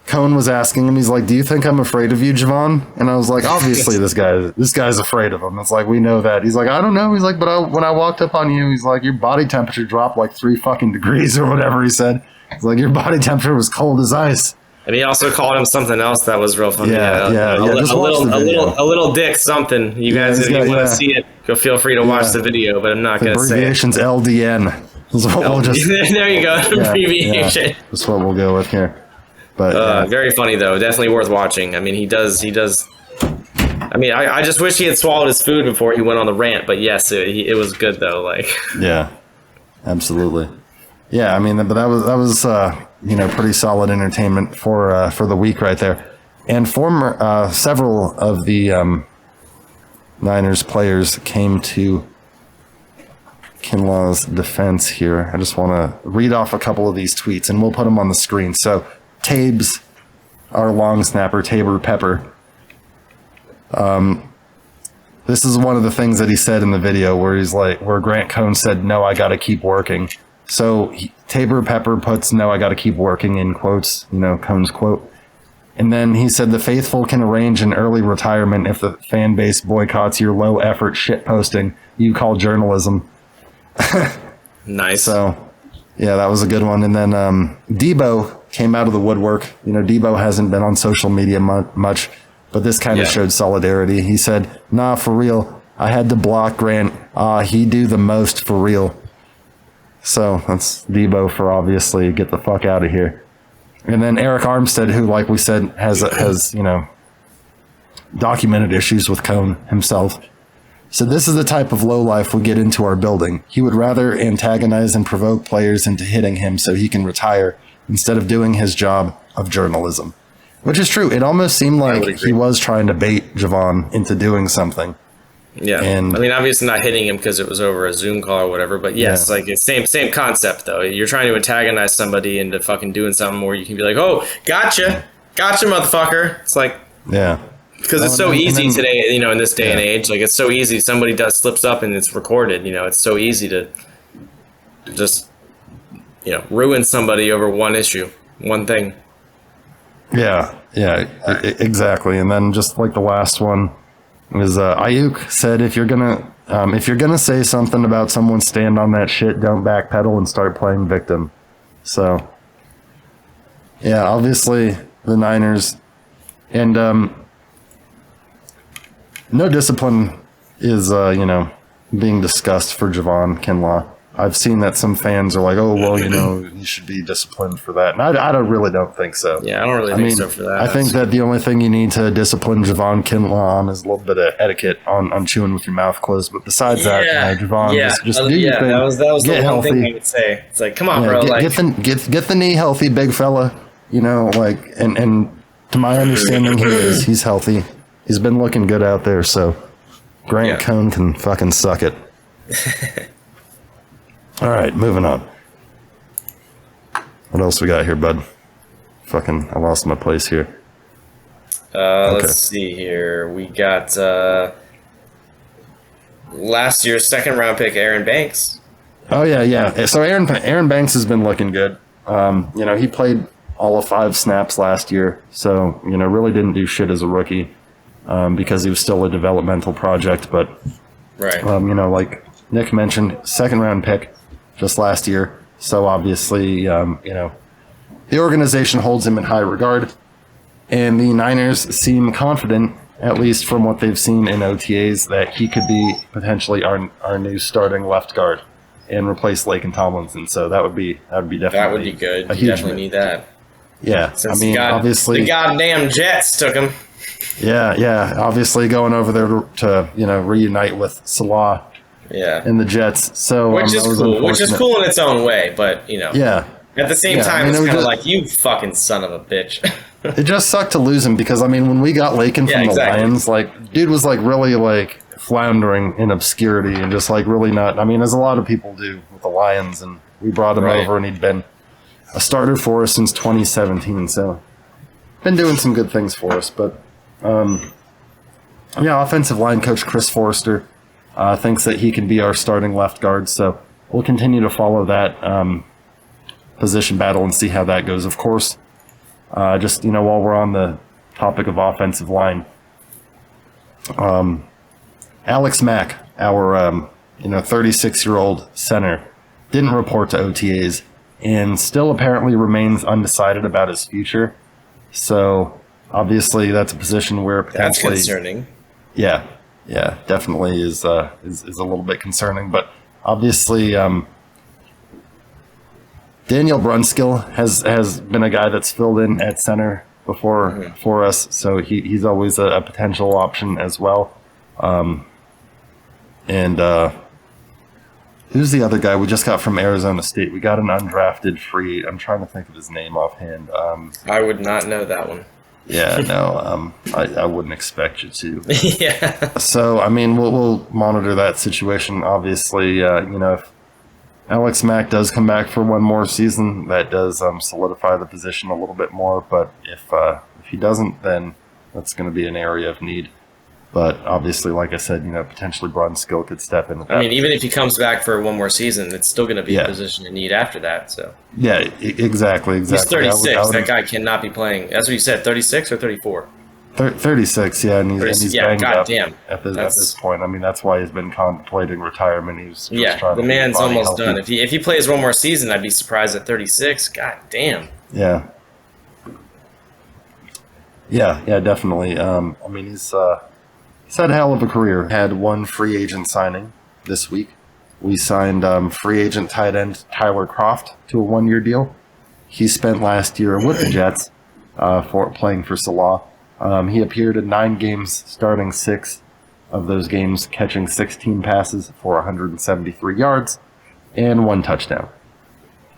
Cohen was asking him, he's like, do you think I'm afraid of you, Javon? And I was like, obviously this guy's afraid of him. It's like, we know that. He's like, I don't know. He's like, but when I walked up on you, he's like, your body temperature dropped like 3 fucking degrees or whatever he said. He's like, your body temperature was cold as ice. And he also called him something else that was real funny. Yeah. A little dick something. You guys, if you want to see it, go feel free to watch the video, but I'm not going to say it. Abbreviation's LDN. There you go, abbreviation. Yeah, that's what we'll go with here. But very funny though, definitely worth watching. I mean, he does. I mean, I just wish he had swallowed his food before he went on the rant. But yes, it was good though. Like, yeah, absolutely. Yeah, I mean, but that was pretty solid entertainment for the week right there. And several of the Niners players came to Kinlaw's defense here. I just want to read off a couple of these tweets, and we'll put them on the screen. So, Tabes, our long snapper, Tabor Pepper. This is one of the things that he said in the video where Grant Cohn said, "No, I got to keep working." So Tabor Pepper puts "No, I got to keep working" in quotes, Cohn's quote. And then he said, "The faithful can arrange an early retirement if the fan base boycotts your low effort shit posting you call journalism." Nice. So, yeah, that was a good one. And then Debo came out of the woodwork. Debo hasn't been on social media much, but this kind of showed solidarity. He said, "Nah, for real. I had to block Grant. He do the most for real." So that's Debo for obviously get the fuck out of here. And then Eric Armstead, who, like we said, has documented issues with Cohn himself. So this is the type of lowlife we get into our building. He would rather antagonize and provoke players into hitting him so he can retire instead of doing his job of journalism. Which is true. It almost seemed like he was trying to bait Javon into doing something. Yeah. And I mean, obviously not hitting him because it was over a Zoom call or whatever, but yes, like it's same concept though. You're trying to antagonize somebody into fucking doing something where you can be like, "Oh, gotcha, motherfucker." It's like, yeah. Because it's so easy today, in this day and age. Like, it's so easy. Somebody slips up and it's recorded. It's so easy to just, ruin somebody over one issue, one thing. Yeah, exactly. And then just like the last one was Ayuk said, if you're gonna say something about someone, stand on that shit. Don't backpedal and start playing victim. So, yeah, obviously the Niners and no discipline is, being discussed for Javon Kinlaw. I've seen that some fans are like, "Oh, well, you should be disciplined for that." And I don't think so. Yeah, I don't really think so for that. I think that the only thing you need to discipline Javon Kinlaw on is a little bit of etiquette on chewing with your mouth closed. But besides that, Javon, just do your thing. That was the one thing I would say. It's like, come on, bro. Get the knee healthy, big fella. And to my understanding, he's healthy. He's been looking good out there, so Grant Cohn can fucking suck it. All right, moving on. What else we got here, bud? Fucking, I lost my place here. Let's see here. We got last year's second round pick, Aaron Banks. Oh, yeah. So Aaron Banks has been looking good. He played all of 5 snaps last year, so, really didn't do shit as a rookie because he was still a developmental project. But, right. Like Nick mentioned, second round pick just last year. So obviously, the organization holds him in high regard. And the Niners seem confident, at least from what they've seen in OTAs, that he could be potentially our new starting left guard and replace Laken Tomlinson. So that would be definitely good. A You huge definitely need that. Yeah, obviously the goddamn Jets took him. Yeah. Obviously going over there to reunite with Salah. Yeah. And the Jets. So which is cool. Which is cool in its own way, but Yeah. At the same time, it's kind of like, you fucking son of a bitch. It just sucked to lose him because when we got Laken from the Lions, dude was really floundering in obscurity and just really not. As a lot of people do with the Lions, and we brought him over, and he'd been a starter for us since 2017. So been doing some good things for us, but offensive line coach Chris Forrester thinks that he can be our starting left guard. So we'll continue to follow that position battle and see how that goes. Of course, Just, while we're on the topic of offensive line, Alex Mack, our 36-year-old center, didn't report to OTAs and still apparently remains undecided about his future. So obviously that's a position where potentially that's concerning. Yeah, definitely is a little bit concerning. But obviously, Daniel Brunskill has been a guy that's filled in at center before for us, so he's always a potential option as well. And who's the other guy we just got from Arizona State? We got an undrafted free. I'm trying to think of his name offhand. I would not know that one. Yeah, no, I wouldn't expect you to. Yeah. So, I mean, we'll monitor that situation. Obviously, if Alex Mack does come back for one more season, that does solidify the position a little bit more. But if he doesn't, then that's going to be an area of need. But obviously, like I said, potentially Brunskill could step in. I mean, even if he comes back for one more season, it's still going to be a position in need after that. So yeah, exactly. He's 36. That guy cannot be playing. That's what you said. 36 or 34. 36. Yeah, and he's banged up at this point. I mean, that's why he's been contemplating retirement. He's the man's almost done. If he plays one more season, I'd be surprised at 36. God damn. Yeah. Yeah, definitely. I mean, he's had a hell of a career. Had one free agent signing this week. We signed free agent tight end Tyler Kroft to a 1-year deal. He spent last year with the Jets for playing for Salah. He appeared in 9 games, starting 6 of those games, catching 16 passes for 173 yards and 1 touchdown.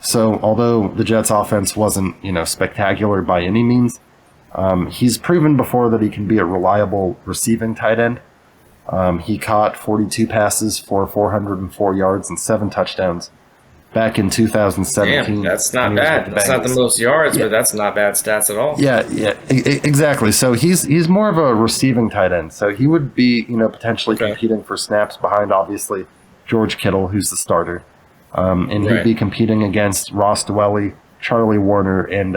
So although the Jets offense wasn't, spectacular by any means, he's proven before that he can be a reliable receiving tight end. He caught 42 passes for 404 yards and 7 touchdowns back in 2017. Damn, that's not bad. That's not the most yards, but that's not bad stats at all. Yeah, exactly. So he's more of a receiving tight end. So he would be, potentially competing for snaps behind, obviously, George Kittle, who's the starter. And he'd be competing against Ross Dwelley, Charlie Warner, and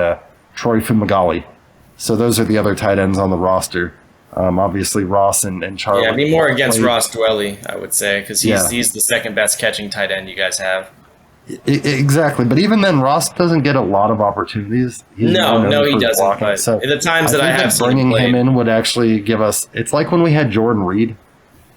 Troy Fumagalli. So those are the other tight ends on the roster. Obviously, Ross and Charlie. Yeah, be more against Ross Dwelley, I would say, because he's the second best catching tight end you guys have. Exactly, but even then, Ross doesn't get a lot of opportunities. No, he doesn't. Blocking. But so the times that I have seen bringing him in would actually give us. It's like when we had Jordan Reed.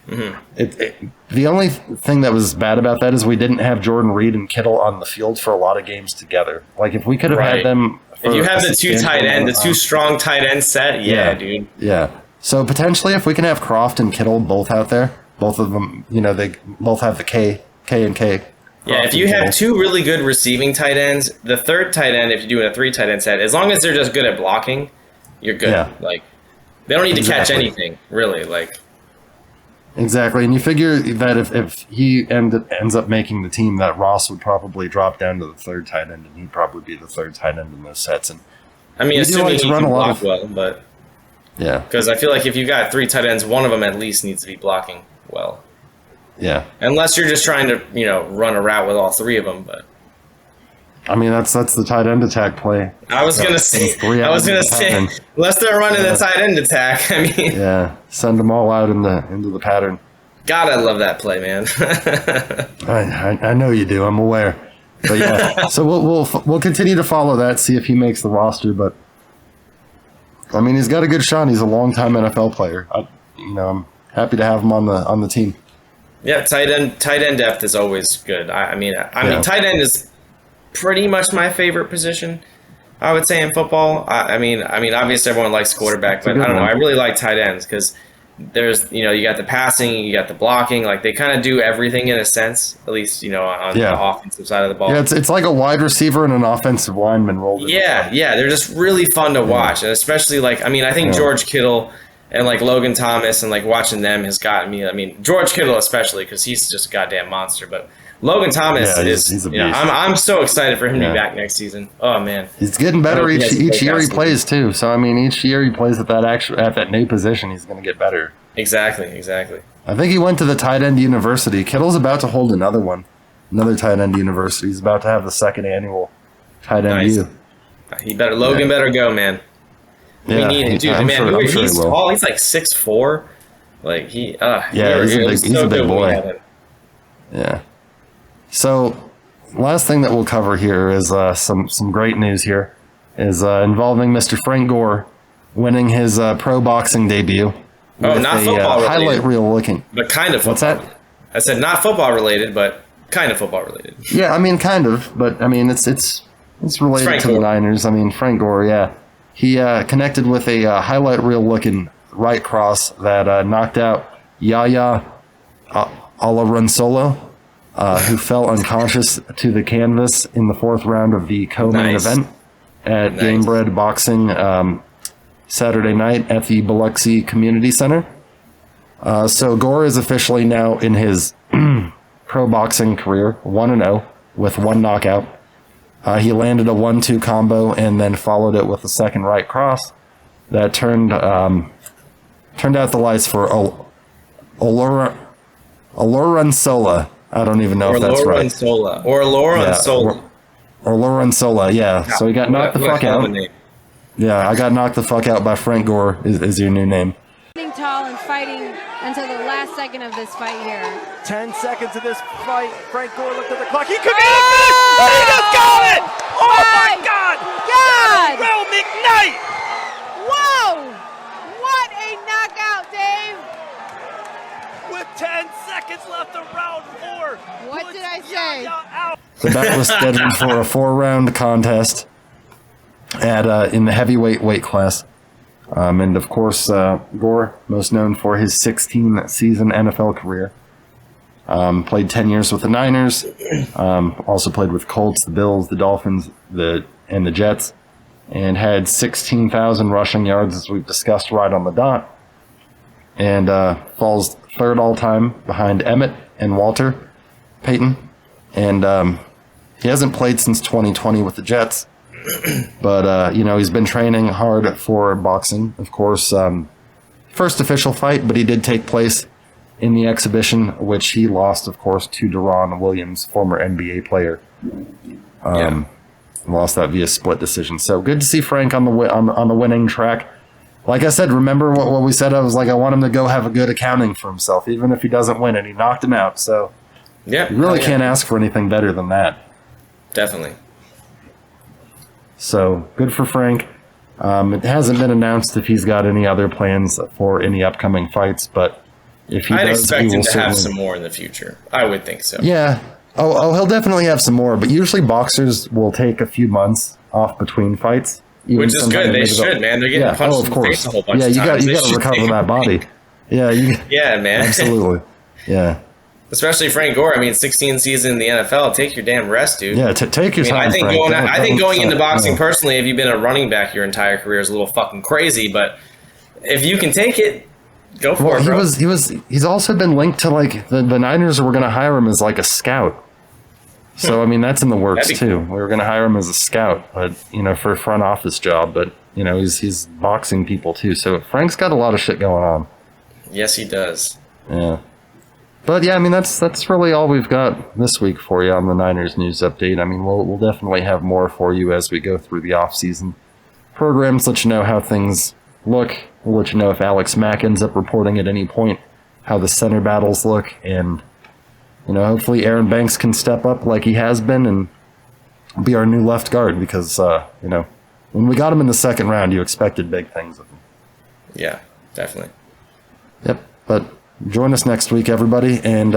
Mm-hmm. The only thing that was bad about that is we didn't have Jordan Reed and Kittle on the field for a lot of games together. Like if we could have had them. If you have the 2 tight end, the 2 strong tight end set, dude. Yeah. So potentially, if we can have Kroft and Kittle both out there, both of them, they both have the K and K. Yeah, if you have 2 really good receiving tight ends, the third tight end, if you're doing a 3 tight end set, as long as they're just good at blocking, you're good. Yeah. Like they don't need to catch anything, really. Like exactly, and you figure that if he ends up making the team, that Ross would probably drop down to the 3rd tight end, and he'd probably be the 3rd tight end in those sets. And I mean, assuming he can block well, but yeah, because I feel like if you got 3 tight ends, one of them at least needs to be blocking well. Yeah, unless you're just trying to run a route with all 3 of them, but. I mean, that's the tight end attack play. I was gonna say, unless they're running the tight end attack. I mean, send them all out into the pattern. God, I love that play, man. I know you do. I'm aware. But yeah, so we'll continue to follow that, see if he makes the roster. But I mean, he's got a good shot. He's a long-time NFL player. I'm happy to have him on the team. Yeah, tight end depth is always good. I mean, tight end is pretty much my favorite position, I would say, in football. I mean, obviously everyone likes quarterback, but I don't know. I really like tight ends because there's, you got the passing, you got the blocking. Like they kind of do everything in a sense, at least, on the offensive side of the ball. Yeah, it's like a wide receiver and an offensive lineman rolled. Yeah, they're just really fun to watch, and especially I think George Kittle and Logan Thomas and watching them has gotten me. I mean, George Kittle especially because he's just a goddamn monster, but. Logan Thomas he's a beast. I'm so excited for him to be back next season. Oh man, he's getting better each year he plays too. So I mean, each year he plays at that new position, he's going to get better. Exactly. I think he went to the tight end university. Kittle's about to hold another tight end university. He's about to have the 2nd annual tight end U. Logan better go, man. Yeah, we need him, dude. I'm Man, sure he's he will. tall. He's like 6'4". Like he's a big boy. Yeah. So, last thing that we'll cover here is some great news here is involving Mr. Frank Gore winning his pro boxing debut. Oh, not football related. Highlight reel looking. But kind of football. What's that? I said not football related, but kind of football related. Yeah, I mean, kind of, but I mean, it's related to the Niners. I mean, Frank Gore, yeah. He connected with a highlight reel looking right cross that knocked out Yaya Olaronsola, who fell unconscious to the canvas in the 4th round of the co-main event at Gamebred Boxing Saturday night at the Biloxi Community Center. So Gore is officially now in his pro boxing career 1-0 with 1 knockout. He landed a 1-2 combo and then followed it with a second right cross that turned out the lights for Olaronsola. I don't even know if that's right. Olaronsola, yeah. So he got knocked the fuck out. Yeah, I got knocked the fuck out by Frank Gore is your new name. Standing tall and fighting until the last second of this fight here. 10 seconds of this fight. Frank Gore looked at the clock. He could get a finish, and he just got it! Oh my God! Real McKnight! Whoa! What a knockout, Dave! With 10 seconds left of round 4. What did I say? So that was scheduled for a 4-round contest in the heavyweight weight class. And of course, Gore, most known for his 16-season NFL career. Played 10 years with the Niners. Also played with Colts, the Bills, the Dolphins, and the Jets. And had 16,000 rushing yards, as we've discussed, right on the dot. And falls 3rd all-time behind Emmett and Walter Payton. And he hasn't played since 2020 with the Jets. But, he's been training hard for boxing. Of course, first official fight, but he did take place in the exhibition, which he lost, of course, to Deron Williams, former NBA player. Lost that via split decision. So good to see Frank on the winning track. Like I said, remember what we said? I was like, I want him to go have a good accounting for himself, even if he doesn't win, and he knocked him out. So you really can't ask for anything better than that. Definitely. So good for Frank. It hasn't been announced if he's got any other plans for any upcoming fights, but if he I'd does, expect he him will to have some more in the future. I would think so. Yeah. Oh, he'll definitely have some more, but usually boxers will take a few months off between fights. Which is good. They should, man. They're getting punched in the face a whole bunch of times. You got to recover that body. Yeah, yeah, man. Absolutely. Yeah. Especially Frank Gore. I mean, 16 seasons in the NFL. Take your damn rest, dude. Yeah, take your time. I think going into boxing personally, if you've been a running back your entire career, is a little fucking crazy. But if you can take it, go for it, bro. He's also been linked to like the Niners were going to hire him as like a scout. So I mean that's in the works too. We were going to hire him as a scout, but for a front office job. But he's boxing people too. So Frank's got a lot of shit going on. Yes, he does. Yeah. But yeah, I mean that's really all we've got this week for you on the Niners news update. I mean we'll definitely have more for you as we go through the off-season programs. Let you know how things look. We'll let you know if Alex Mack ends up reporting at any point how the center battles look, and hopefully Aaron Banks can step up like he has been and be our new left guard because when we got him in the 2nd round, you expected big things of him. Yeah, definitely. Yep, but join us next week, everybody, and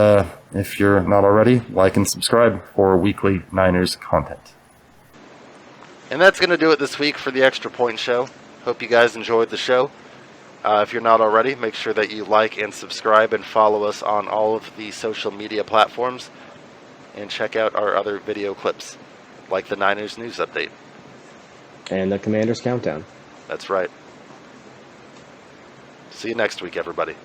if you're not already, like and subscribe for weekly Niners content. And that's going to do it this week for the Extra Point Show. Hope you guys enjoyed the show. If you're not already, make sure that you like and subscribe and follow us on all of the social media platforms. And check out our other video clips, like the Niners news update. And the Commander's Countdown. That's right. See you next week, everybody.